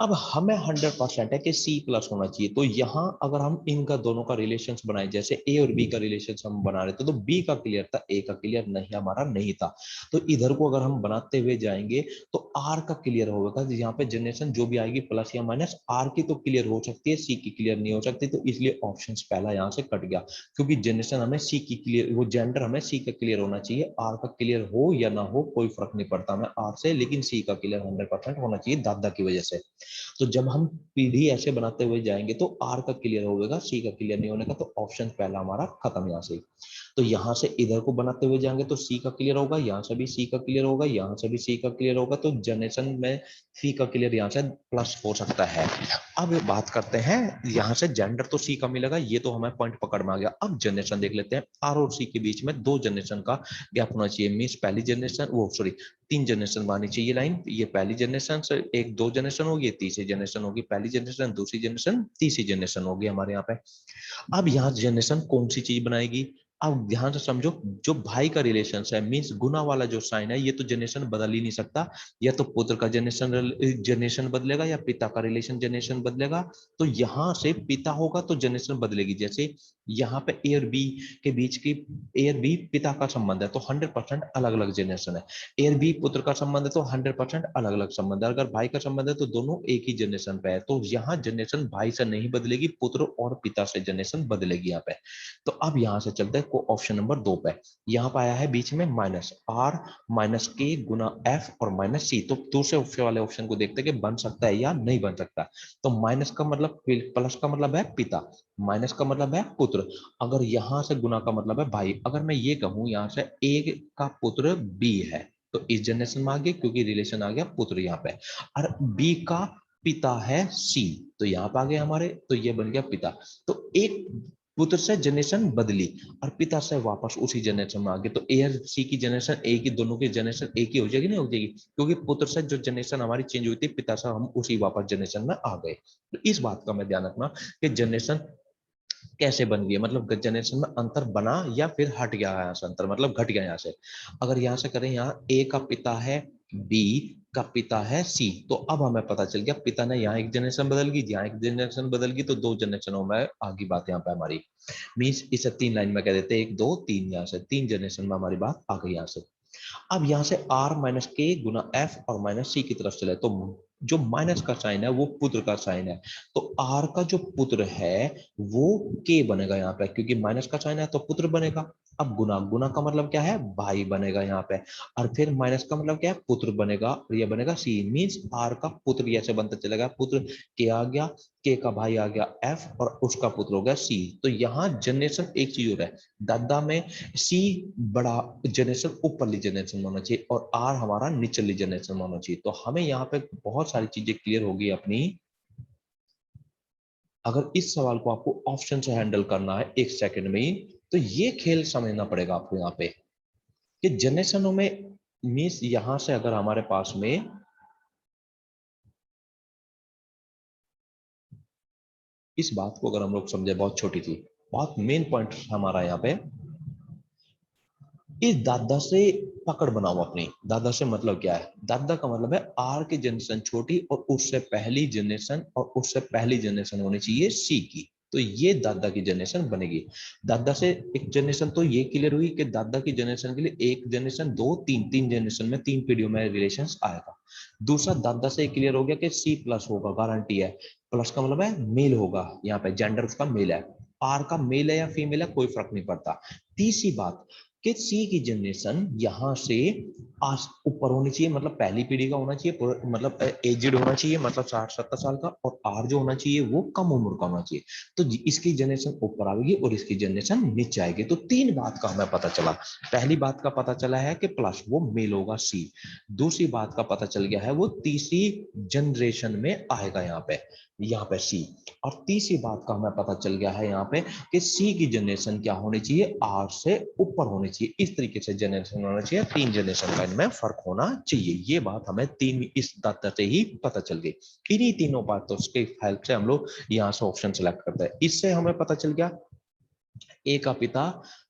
अब हमें 100% है कि सी प्लस होना चाहिए, तो यहां अगर हम इनका दोनों का रिलेशन बनाए, जैसे ए और बी का रिलेशन हम बना रहे थे, तो बी का क्लियर था, ए का क्लियर नहीं हमारा नहीं था, तो इधर को अगर हम बनाते हुए जाएंगे तो आर का क्लियर होगा, यहाँ पे जनरेशन जो भी आएगी प्लस या माइनस, आर की तो क्लियर हो सकती है, सी की क्लियर नहीं हो सकती, तो इसलिए ऑप्शन पहला यहाँ से कट गया, क्योंकि जनरेशन हमें सी की क्लियर, वो जेंडर हमें सी का क्लियर होना चाहिए, आर का क्लियर हो या ना हो कोई फर्क नहीं पड़ता हमें आर से, लेकिन सी का क्लियर 100% होना चाहिए दादा की वजह से। तो जब हम पीढ़ी ऐसे बनाते हुए जाएंगे तो आर का क्लियर होगा, सी का क्लियर नहीं होने का, तो ऑप्शन पहला हमारा खत्म यहाँ से। तो यहाँ से इधर को बनाते हुए जाएंगे तो सी का क्लियर होगा, यहाँ से भी सी का क्लियर होगा, यहाँ से भी सी का क्लियर होगा, तो जनरेशन में सी का क्लियर यहाँ से प्लस हो सकता है। अब बात करते हैं, यहाँ से जेंडर तो सी का मिलेगा, ये तो हमें पॉइंट पकड़ में आ गया। अब जनरेशन देख लेते हैं, आर और सी के बीच में 2 जनरेशन का गैप होना चाहिए, मीन्स पहली जनरेशन, वो सॉरी 3 जनरेशन बननी चाहिए लाइन, ये पहली जनरेशन से एक 2 जनरेशन होगी, तीसरी जनरेशन होगी, पहली जनरेशन दूसरी जनरेशन तीसरी जनरेशन होगी हमारे यहाँ पे। अब यहाँ जनरेशन कौन सी चीज बनाएगी, अब ध्यान से समझो, जो भाई का रिलेशन है, मीन्स गुना वाला जो साइन है, ये तो जनरेशन बदल ही नहीं सकता, या तो पुत्र का जनरेशन जनरेशन बदलेगा या पिता का रिलेशन जनरेशन बदलेगा, तो यहाँ से पिता होगा तो जनरेशन बदलेगी, जैसे यहाँ पे ए और बी के बीच की, ए और बी पिता का संबंध है तो 100% अलग अलग जनरेशन है, ए और बी पुत्र का संबंध है तो 100% अलग अलग संबंध है, अगर भाई का संबंध है तो दोनों एक ही जनरेशन पे है, तो यहाँ जनरेशन भाई से नहीं बदलेगी, पुत्र और पिता से जनरेशन बदलेगी यहाँ पे। तो अब यहाँ से चलते हैं ऑप्शन नंबर 2 पे, यहाँ पे आया है बीच में माइनस आर माइनस के गुना एफ और माइनस सी, तो दूसरे ऑप्शन वाले ऑप्शन को देखते हैं कि बन सकता है या नहीं बन सकता। तो माइनस का मतलब, प्लस का मतलब है पिता, माइनस का मतलब है पुत्र, अगर यहाँ से गुना का मतलब है भाई, अगर मैं ये कहूं यहाँ से ए का पुत्र बी है, तो इस जनरेशन में आ गया क्योंकि रिलेशन आ गया पुत्र यहाँ पे, और बी का पिता है सी, तो यहाँ पे आ गया हमारे, तो ये बन गया पिता। तो एक पुत्र से जनरेशन बदली और पिता से वापस उसी जनरेशन में आ गए, तो ए और सी की जनरेशन एक ही, दोनों की जनरेशन एक ही हो जाएगी, नहीं हो जाएगी, क्योंकि पुत्र से जो जनरेशन हमारी चेंज हुई थी, पिता से हम उसी वापस जनरेशन में आ गए। तो इस बात का मैं ध्यान रखना कि जनरेशन कैसे बन गई, मतलब जनरेशन में अंतर बना या फिर हट गया है यहाँ से अंतर, मतलब घट गया यहाँ से। अगर यहाँ से करें, यहाँ ए का पिता है बी का पिता है सी, तो अब हमें पता चल गया पिता ने यहाँ एक जनरेशन बदल गई, यहाँ एक जनरेशन बदल गई, तो 2 जनरेशनों में आगे बात यहाँ पे हमारी, मीन्स इसे 3 लाइन में कह देते हैं, 1 2 3, यहाँ से 3 जनरेशन में हमारी बात आ गई यहाँ से। अब यहां से आर माइनस के गुना एफ और माइनस सी की तरफ चले, तो जो माइनस का साइन है वो पुत्र का साइन है, तो आर का जो पुत्र है वो के बनेगा यहाँ पे, क्योंकि माइनस का साइन है तो पुत्र बनेगा। अब गुना, गुना का मतलब क्या है, भाई बनेगा यहाँ पे, और फिर माइनस का मतलब क्या है, पुत्र बनेगा, और ये बनेगा सी, मीन्स आर का पुत्र ऐसे बनता चलेगा, पुत्र के आ गया, के का भाई आ गया एफ और उसका पुत्र हो गया सी। तो यहाँ जनरेशन एक चीज हो रहा है, दादा में सी बड़ा जनरेशन ऊपरली जनरेशन में होना चाहिए और आर हमारा निचली जनरेशन में होना चाहिए, तो हमें यहाँ पे बहुत सारी चीजें क्लियर होगी अपनी। अगर इस सवाल को आपको ऑप्शन से हैंडल करना है 1 सेकंड में ही, तो ये खेल समझना पड़ेगा आपको यहाँ पे कि जनरेशनों में मीन्स यहां से अगर हमारे पास में इस बात को अगर हम लोग समझे, बहुत छोटी थी, बहुत मेन पॉइंट हमारा यहाँ पे, इस दादा से पकड़ बनाओ अपनी। दादा से मतलब क्या है? दादा का मतलब है आर की जनरेशन छोटी और उससे पहली जनरेशन और उससे पहली जनरेशन होनी चाहिए सी की, तो ये दादा की जनरेशन बनेगी। दादा से एक जनरेशन तो ये क्लियर हुई कि दादा की जनरेशन के लिए एक जनरेशन, दो, तीन, तीन जनरेशन में 3 पीढ़ियों में रिलेशन आएगा। दूसरा दादा से क्लियर हो गया कि सी प्लस होगा, गारंटी है। प्लस का मतलब है मेल होगा, यहाँ पे जेंडर उसका मेल है। आर का मेल है या फीमेल है कोई फर्क नहीं पड़ता। तीसरी बात कि सी की जनरेशन यहां से आज ऊपर होनी चाहिए, मतलब पहली पीढ़ी का होना चाहिए, मतलब एजेड होना चाहिए, मतलब 60-70 साल का, और आर जो होना चाहिए वो कम उम्र का होना चाहिए। तो इसकी जनरेशन ऊपर आएगी और इसकी जनरेशन नीचे आएगी। तो 3 बात का हमें पता चला। पहली बात का पता चला है कि प्लस वो मेल होगा सी। दूसरी बात का पता चल गया है वो तीसरी जनरेशन में आएगा यहाँ पे सी। और तीसरी बात का हमें पता चल गया है यहाँ पे कि सी की जनरेशन क्या होनी चाहिए, आर से ऊपर होनी चाहिए। इस तरीके से जनरेशन होना चाहिए, 3 जनरेशन का इनमें फर्क होना चाहिए। ये बात हमें तीन इस तथ्य से ही पता चल गई। इन्हीं तीनों बातों के हेल्प से हम लोग यहाँ से ऑप्शन सेलेक्ट करते हैं। इससे हमें पता चल गया ए का पिता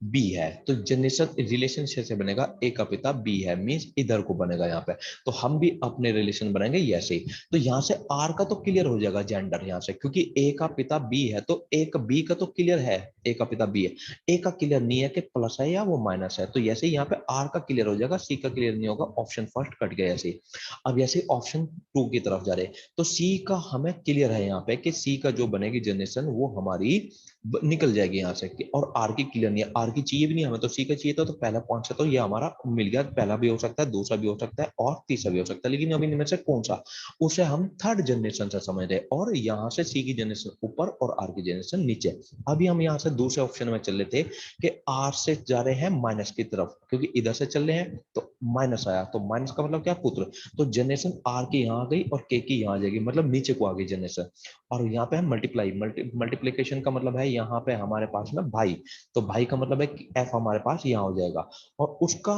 बी है, तो जनरेशन रिलेशनशिप से बनेगा ए का पिता बी है, मींस इधर को बनेगा यहाँ पे। तो हम भी अपने रिलेशन बनाएंगे ऐसे ही। तो यहाँ से आर का तो क्लियर हो जाएगा जेंडर यहाँ से, क्योंकि ए का पिता बी है तो ए का बी का तो क्लियर है, ए का पिता बी है। ए का क्लियर नहीं है कि प्लस है या वो माइनस है, तो ऐसे यहाँ पे आर का क्लियर हो जाएगा, सी का क्लियर नहीं होगा, ऑप्शन फर्स्ट कट गया ऐसे ही। अब ऐसे ऑप्शन 2 की तरफ जा रहे, तो सी का हमें क्लियर है यहाँ पे कि सी का जो बनेगी जनरेशन वो हमारी निकल जाएगी यहाँ से। और आर की क्लियर नहीं है, आर की चाहिए भी नहीं हमें, तो सी का चाहिए था, तो पहला पॉइंट से तो ये हमारा मिल गया। पहला भी हो सकता है, दूसरा भी हो सकता है और तीसरा भी हो सकता है, लेकिन अभी इनमें से कौन सा, उसे हम थर्ड जनरेशन से समझ रहे। और यहाँ से सी की जनरेशन ऊपर और आर की जनरेशन नीचे। अभी हम यहाँ से दूसरे ऑप्शन में चल रहे थे कि आर से जा रहे हैं माइनस की तरफ, क्योंकि इधर से चल रहे हैं तो माइनस आया, तो माइनस का मतलब क्या, पुत्र। तो जनरेशन आर की यहाँ आ गई और के की यहाँ आ जाएगी, मतलब नीचे को आ गई जनरेशन। और यहाँ पे हम मल्टीप्लाई, मल्टीप्लीकेशन का मतलब है यहाँ पे हमारे पास में भाई, तो भाई का मतलब है कि एफ हमारे पास यहाँ हो जाएगा। और उसका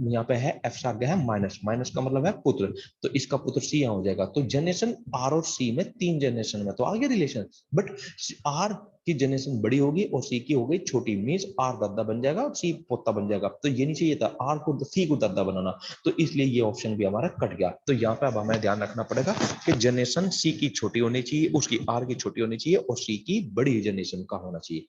यहाँ पे है एफ से आ गया है माइनस, माइनस का मतलब है पुत्र, तो इसका पुत्र सी यहाँ हो जाएगा। तो जनरेशन आर और सी में 3 जनरेशन में तो आ गया रिलेशन, बट आर की जनरेशन बड़ी होगी और सी की हो गई छोटी, मीन्स आर दादा बन जाएगा और सी पोता बन जाएगा। तो ये नहीं चाहिए था आर को सी को दादा बनाना, तो इसलिए ये ऑप्शन भी हमारा कट गया। तो यहाँ पे अब हमें ध्यान रखना पड़ेगा कि जनरेशन सी की छोटी होनी चाहिए, उसकी आर की छोटी होनी चाहिए और सी की बड़ी जनरेशन का होना चाहिए।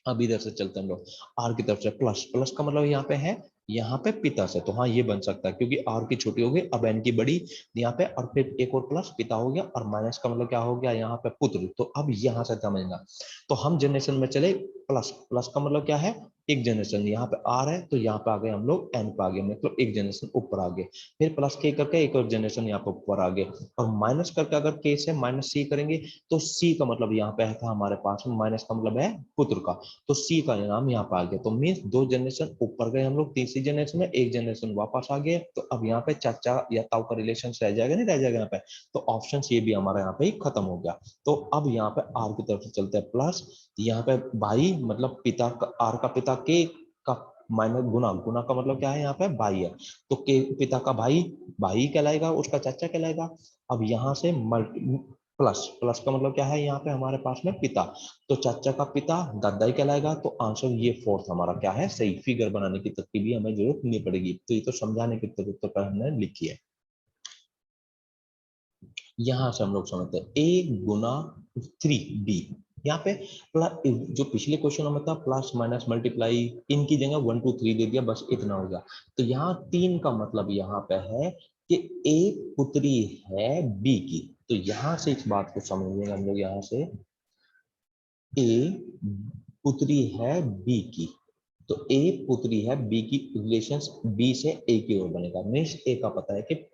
अब इधर से चलते हैं हम लोग आर की तरफ से। प्लस, प्लस का मतलब यहाँ पे है यहाँ पे पिता से, तो हाँ ये बन सकता है क्योंकि आर की छोटी हो गई अब एन की बड़ी यहाँ पे, और फिर एक और प्लस पिता हो गया, और माइनस का मतलब क्या हो गया यहाँ पे पुत्र। तो अब यहाँ से समझना, तो हम जनरेशन में चले प्लस, प्लस का मतलब क्या है, एक जनरेशन, यहाँ पे आर है तो यहाँ पे आ गए हम लोग एन पे आ गए, मतलब एक जनरेशन ऊपर आ गए। फिर प्लस के करके एक और जनरेशन यहाँ पे ऊपर आ गए, और माइनस करके अगर के से माइनस सी करेंगे तो सी का मतलब यहाँ पे था हमारे पास में, माइनस का मतलब है पुत्र का, तो सी का नाम यहाँ पे आ गया। तो मीन्स 2 जनरेशन ऊपर गए हम लोग, तीसरी जनरेशन में एक जनरेशन वापस आ गए, तो अब यहाँ पे चाचा या ताऊ का रिलेशन रह जाएगा, नहीं रह जाएगा यहाँ पे, तो ऑप्शन ये भी हमारा यहाँ पे ही खत्म हो गया। तो अब यहाँ पे आर की तरफ से चलते हैं प्लस, यहाँ पे भाई मतलब पिता का, आर का पिता के का माइनस गुना, गुना का मतलब क्या है यहाँ पे भाई है, तो के पिता का भाई भाई कहलाएगा, उसका चाचा कहलाएगा। अब यहाँ से प्लस, प्लस का मतलब क्या है यहाँ पे हमारे पास में पिता, तो चाचा का पिता दादा ही कहलाएगा। तो आंसर ये फोर्थ हमारा क्या है सही। फिगर बनाने की तक की भी हमें जरूरत नहीं पड़ेगी, तो ये तो समझाने की तरीके पर हमने लिखी है। यहां से हम लोग समझते हैं ए गुना 3b, यहाँ पे जो पिछले क्वेश्चन में था प्लस माइनस मल्टीप्लाई, इनकी जगह 1 2 3 दे दिया, बस इतना हो गया। तो यहाँ 3 का मतलब यहाँ पे है कि ए पुत्री है बी की, तो यहां से इस बात को समझेंगे हम लोग, यहाँ से ए पुत्री है बी की, तो ए पुत्री है बी की, रिलेशन बी से ए की ओर बनेगा, मीन्स ए का पता है कि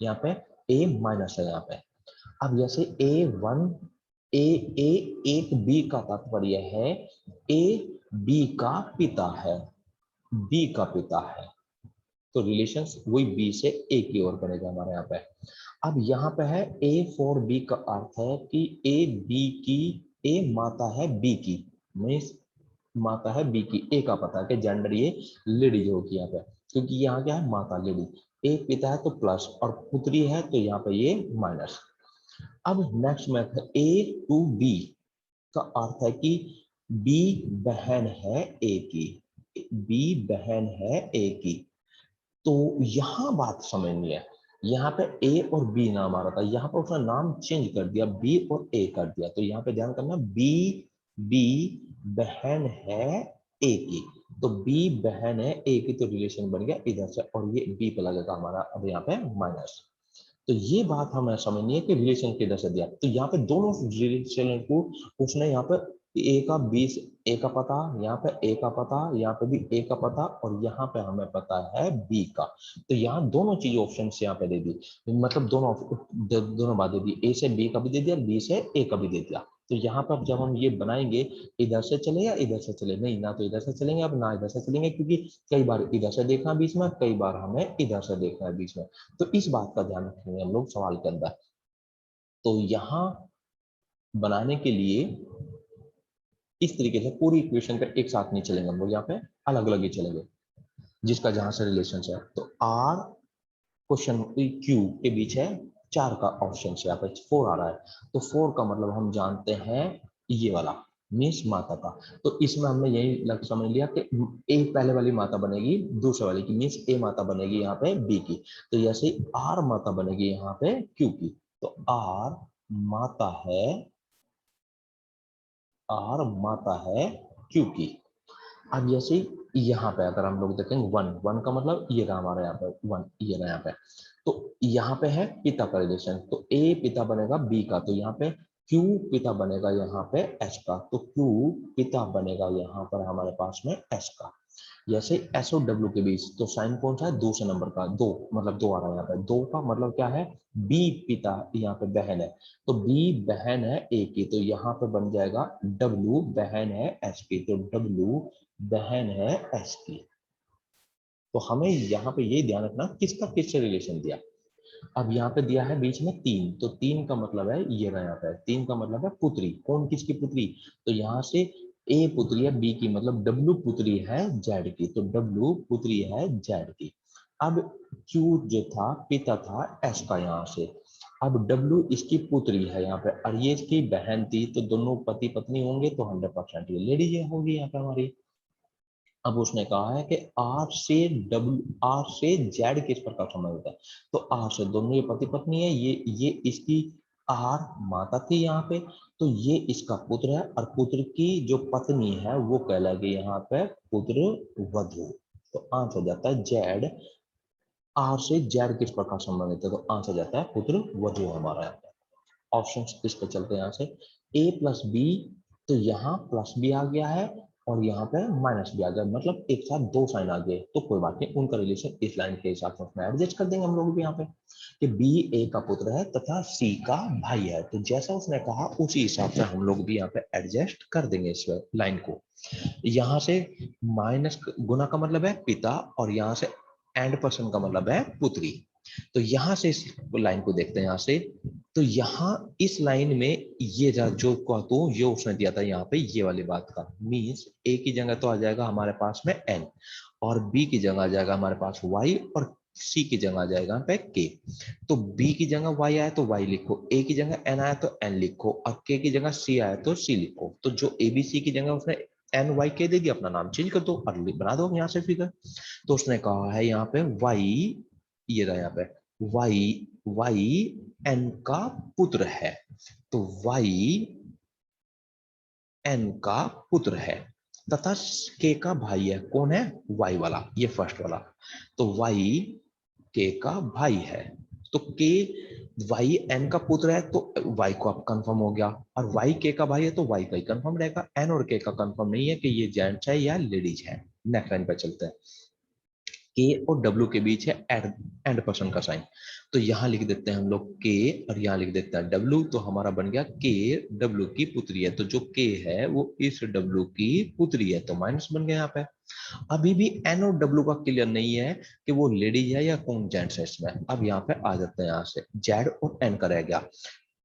यहाँ पे ए माइनस है यहाँ पे। अब जैसे ए वन ए ए एक बी का तात्पर्य है ए बी का पिता है, बी का पिता है, तो रिलेशन वही बी से ए की ओर बनेगा हमारे यहाँ पे। अब यहाँ पे है ए फॉर बी का अर्थ है कि ए बी की, ए माता है बी की, मीन्स माता है बी की, ए का पता है कि जेंडर ये लेडीज होगी यहाँ पे, क्योंकि यहाँ क्या है माता लेडी, एक पिता है तो प्लस और पुत्री है तो यहाँ पे ये माइनस। अब next method A to B का अर्थ है कि बी बहन है ए की, बी बहन है ए की। तो यहां बात समझनी है, यहाँ पे ए और बी नाम आ रहा था, यहाँ पे उसने नाम चेंज कर दिया, बी और ए कर दिया। तो यहाँ पे ध्यान करना, बी, बी बहन है ए की, तो बी बहन है ए की, तो रिलेशन बन गया इधर से, और ये बी पे लगेगा हमारा अब यहाँ पे माइनस। तो ये बात हमें समझनी है कि रिलेशन किधर से दिया। तो यहाँ पे दोनों रिलेशन को उसने यहाँ पे ए का 20, ए का पता, यहाँ पे ए का पता, यहाँ पे भी ए का पता, और यहाँ पे हमें पता है बी का। तो यहाँ दोनों चीज ऑप्शन यहाँ पे दे दी, मतलब दोनों बात दे दी, ए से बी का भी दे दिया, बी से ए का भी दे दिया। तो यहाँ पर जब हम ये बनाएंगे, इधर से चले या इधर से चले, नहीं ना तो इधर से चलेंगे अब ना इधर से चलेंगे, क्योंकि कई बार इधर से देखना बीच में, कई बार हमें इधर से देखना है बीच में। तो इस बात का ध्यान रखेंगे हम लोग सवाल के अंदर। तो यहां बनाने के लिए इस तरीके से पूरी इक्वेशन पे एक साथ नहीं चलेंगे हम लोग, यहाँ पे अलग अलग ही चलेंगे, जिसका जहां से रिलेशन है। तो आर क्वेश्चन क्यू के बीच है 4 का ऑप्शन से, यहाँ पे 4 आ रहा है, तो 4 का मतलब हम जानते हैं ये वाला, मीन्स माता का। तो इसमें हमने यही लग समझ लिया कि ए पहले वाली माता बनेगी दूसरे वाली की, मीन्स ए माता बनेगी यहाँ पे बी की, तो जैसे आर माता बनेगी यहाँ पे क्यू की। तो आर माता है, आर माता है क्यू की। अब जैसे यहाँ पे अगर हम लोग देखेंगे वन, वन का मतलब ये रहा हमारे यहाँ पे वन, ये रहा यहाँ पे। तो यहाँ पे है पिता का रिलेशन, तो ए पिता बनेगा बी का, तो यहाँ पे क्यू पिता बनेगा यहाँ पे एच का, तो क्यू पिता बनेगा यहाँ पर हमारे पास में एच का। जैसे एस और डब्ल्यू के बीच, तो साइन कौन सा है, दूसरे नंबर का, दो, मतलब दो आ रहा है यहाँ पे, दो का मतलब क्या है, बी पिता यहाँ पे बहन है, तो बी बहन है ए की, तो यहाँ पे बन जाएगा डब्ल्यू बहन है एच की, तो डब्ल्यू बहन है एच की। तो हमें यहाँ पे ये ध्यान रखना किसका किससे रिलेशन दिया। अब यहाँ पे दिया है बीच में 3, तो 3 का मतलब है ये रहा, यहाँ पे 3 का मतलब है पुत्री, कौन किसकी पुत्री, तो यहाँ से ए पुत्री है बी की, मतलब डब्ल्यू पुत्री है जेड की, तो डब्ल्यू पुत्री है जेड की। अब क्यू जो था पिता था एस का यहाँ से, अब डब्ल्यू इसकी पुत्री है यहाँ पे, और ये इसकी बहन थी, तो दोनों पति पत्नी होंगे, तो 100% ये लेडीज होगी यहाँ पे हमारी। अब उसने कहा है कि आर से डब्ल्यू, आर से जेड किस प्रकार संबंध होता है, तो आर से दोनों ये पति पत्नी है, ये इसकी आर माता थी यहाँ पे, तो ये इसका पुत्र है, और पुत्र की जो पत्नी है वो कहलाएगी यहाँ पे पुत्र वधु। तो आंसर हो जाता है जेड, आर से जेड किस प्रकार संबंधित है, तो आंसर जाता है पुत्र वधु हमारा यहाँ पे। ऑप्शन इस पे चलते हैं यहाँ से, ए प्लस बी, तो यहाँ प्लस बी आ गया है और यहाँ पे माइनस भी आ गया, मतलब एक साथ दो साइन आ गए, तो कोई बात नहीं, उनका रिलेशन इस लाइन के हिसाब से उसमें एडजस्ट कर देंगे हम लोग भी यहाँ पे, कि बी ए का पुत्र है तथा सी का भाई है, तो जैसा उसने कहा उसी हिसाब से हम लोग भी यहाँ पे एडजस्ट कर देंगे इस लाइन को। यहाँ से माइनस गुना का मतलब है पिता, और यहाँ से एंड पर्सन का मतलब है पुत्री। तो यहां से इस लाइन को देखते हैं यहाँ से, तो यहाँ इस लाइन में ये जो कहता हूँ ये उसने दिया था यहाँ पे ये वाली बात का, मीन्स ए की जगह तो आ जाएगा हमारे पास में एन, और बी की जगह आ जाएगा हमारे पास वाई, और सी की जगह आ जाएगा पे के। तो बी की जगह वाई आया तो वाई लिखो, ए की जगह एन आया तो एन लिखो, और के की जगह सी आया तो सी लिखो। तो जो ए बी सी की जगह उसने एन वाई के दे दिया, अपना नाम चेंज कर दो और बना दो यहाँ से फिगर। तो उसने कहा है यहाँ पे वाई, ये रहा यहाँ पे वाई, वाई एन का पुत्र है, तो वाई एन का पुत्र है, तथा के का भाई है, कौन है, वाई वाला, ये फर्स्ट वाला, तो वाई के का भाई है, तो के वाई एन का पुत्र है, तो वाई को अब कंफर्म हो गया, और वाई के का भाई है तो वाई का ही कंफर्म रहेगा, एन और के का कंफर्म नहीं है कि ये जेंट्स है या लेडीज है। नेक्स्ट लाइन पर चलते हैं, के और डब्ल्यू के बीच है एंड पर्सन का साइन, तो यहां लिख देते हैं हम लोग के और यहां लिख देते हैं डब्ल्यू, तो हमारा बन गया के डब्ल्यू की पुत्री है, तो जो के है वो इस डब्ल्यू की पुत्री है, तो माइनस बन गया यहाँ पे। अभी भी एन और डब्ल्यू का क्लियर नहीं है कि वो लेडीज है या कौन जेंट्स है इसमें। अब यहाँ पे आ जाते हैं, यहाँ से जेड और एन का रह गया,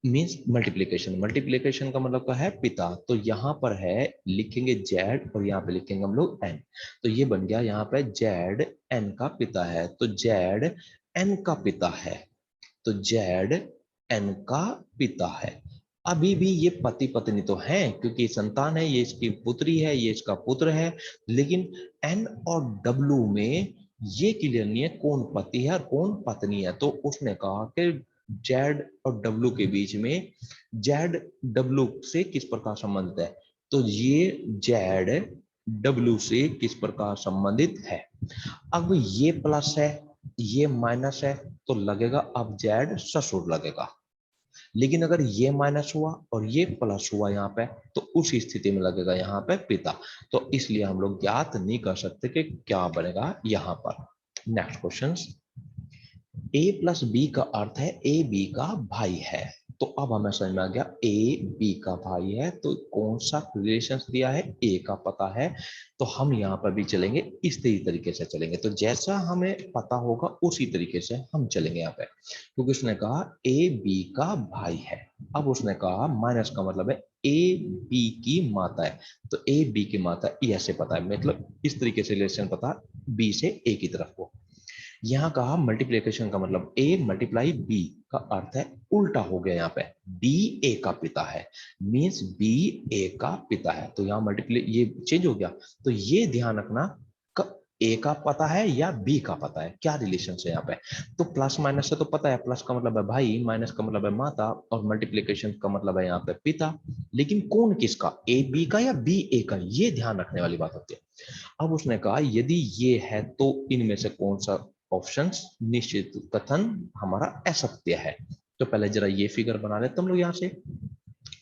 मीन्स मल्टीप्लीकेशन। मल्टीप्लीकेशन का मतलब क्या है, पिता, तो यहाँ पर है लिखेंगे जेड और यहाँ पे लिखेंगे हम लोग एन, तो ये बन गया यहाँ पे जेड एन का पिता है, तो जेड एन का पिता है, तो जेड एन का पिता है। अभी भी ये पति पत्नी तो है क्योंकि संतान है, ये इसकी पुत्री है, ये इसका पुत्र है, लेकिन एन और डब्ल्यू में ये क्लियर नहीं है कौन पति है और कौन पत्नी है, तो उसने कहा कि जेड और डब्ल्यू के बीच में जेड डब्ल्यू से किस प्रकार संबंधित है, तो ये जेड डब्ल्यू से किस प्रकार संबंधित है। अब ये प्लस है ये माइनस है तो लगेगा अब जेड ससुर लगेगा, लेकिन अगर ये माइनस हुआ और ये प्लस हुआ यहाँ पे तो उस स्थिति में लगेगा यहाँ पे पिता, तो इसलिए हम लोग ज्ञात नहीं कर सकते कि क्या बनेगा यहाँ पर। नेक्स्ट क्वेश्चन, ए प्लस बी का अर्थ है ए बी का भाई है, तो अब हमें समझ में आ गया ए बी का भाई है, तो कौन सा रिलेशन दिया है, ए का पता है, तो हम यहाँ पर भी चलेंगे इस तरीके से चलेंगे, तो जैसा हमें पता होगा उसी तरीके से हम चलेंगे यहाँ पे, क्योंकि उसने कहा ए बी का भाई है। अब उसने कहा माइनस का मतलब है ए बी की माता है, तो ए बी की माता ये ऐसे पता है, मतलब इस तरीके से रिलेशन पता बी से ए की तरफ को। यहाँ कहा मल्टीप्लीकेशन का मतलब ए मल्टीप्लाई बी का अर्थ है उल्टा हो गया, यहाँ पे बी ए का पिता है, मीन्स बी ए का पिता है, तो यहाँ मल्टीप्लाई ये चेंज हो गया, तो ये ध्यान रखना ए का पता है या बी का पता है, क्या रिलेशन है यहाँ पे, तो प्लस माइनस से तो पता है, प्लस का मतलब है भाई, माइनस का मतलब है माता, और मल्टीप्लीकेशन का मतलब है यहाँ पे पिता, लेकिन कौन किसका, ए बी का या बी ए का, ये ध्यान रखने वाली बात होती है। अब उसने कहा यदि ये है तो इनमें से कौन सा ऑप्शन निश्चित कथन हमारा असत्य है, तो पहले जरा ये फिगर बना लेते हम लोग यहाँ से।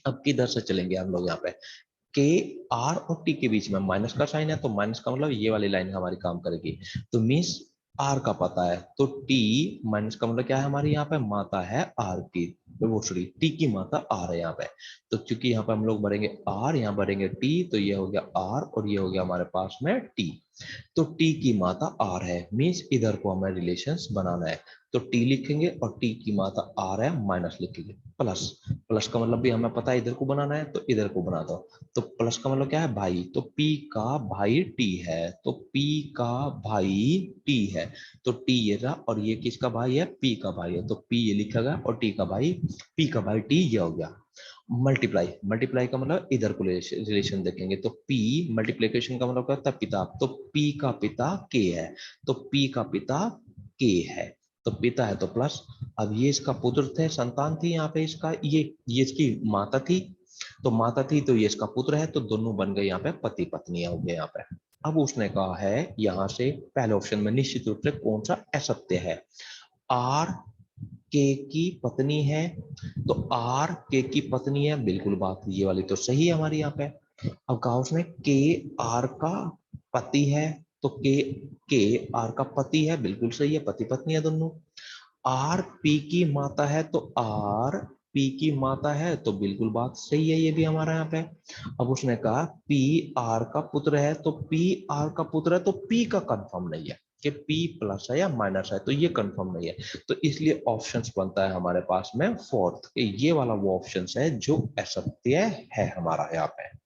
अब किधर से चलेंगे हम लोग, यहाँ पे के आर और टी के बीच में माइनस का साइन है, तो माइनस का मतलब ये वाली लाइन हमारी काम करेगी, तो मीन्स आर का पता है, तो टी माइनस का मतलब क्या है, हमारी यहाँ पे माता है आर की, तो वो सॉरी टी की माता आर है यहाँ पे, तो क्योंकि यहाँ पे हम लोग भरेंगे आर, यहाँ भरेंगे टी, तो ये हो गया आर और ये हो गया हमारे पास में टी, तो टी की माता आर है, मीन्स इधर को हमें रिलेशंस बनाना है, तो टी लिखेंगे और टी की माता आर है, माइनस लिखेंगे प्लस, प्लस का मतलब भी हमें पता है इधर को बनाना है, तो इधर को बना दो, तो प्लस का मतलब क्या है भाई, तो पी का भाई टी है, तो पी का भाई टी है, तो टी ये रहा और ये किसका भाई है, पी का भाई है, तो पी ये लिखा गया और टी का भाई, पी का भाई टी ये हो गया। मल्टीप्लाई, मल्टीप्लाई का मतलब इधर को रिलेशन देखेंगे, तो पी मल्टीप्लीकेशन का मतलब क्या होता है पिता, तो पी का पिता के है, तो पी का पिता के है, तो पिता है तो प्लस, अब ये इसका पुत्र थे, संतान थी यहाँ पे इसका, ये इसकी माता थी, तो माता थी तो ये इसका पुत्र है, तो दोनों बन गए यहाँ पे पति पत्नी हो गए यहाँ पे। अब उसने कहा है यहाँ से पहले ऑप्शन में निश्चित रूप से कौन सा असत्य है, आर के की पत्नी है, तो आर के की पत्नी है, बिल्कुल बात ये वाली तो सही है हमारी यहाँ पे। अब कहा उसने के आर का पति है, तो के आर का पति है, बिल्कुल सही है, पति पत्नी है दोनों। आर पी की माता है, तो आर पी की माता है, तो बिल्कुल बात सही है ये भी हमारा यहाँ पे। अब उसने कहा पी आर का पुत्र है, तो पी आर का पुत्र है, तो पी का कंफर्म नहीं है कि पी प्लस है या माइनस है, तो ये कंफर्म नहीं है, तो इसलिए ऑप्शंस बनता है हमारे पास में फोर्थ, ये वाला वो ऑप्शन है जो असत्य है हमारा यहाँ पे।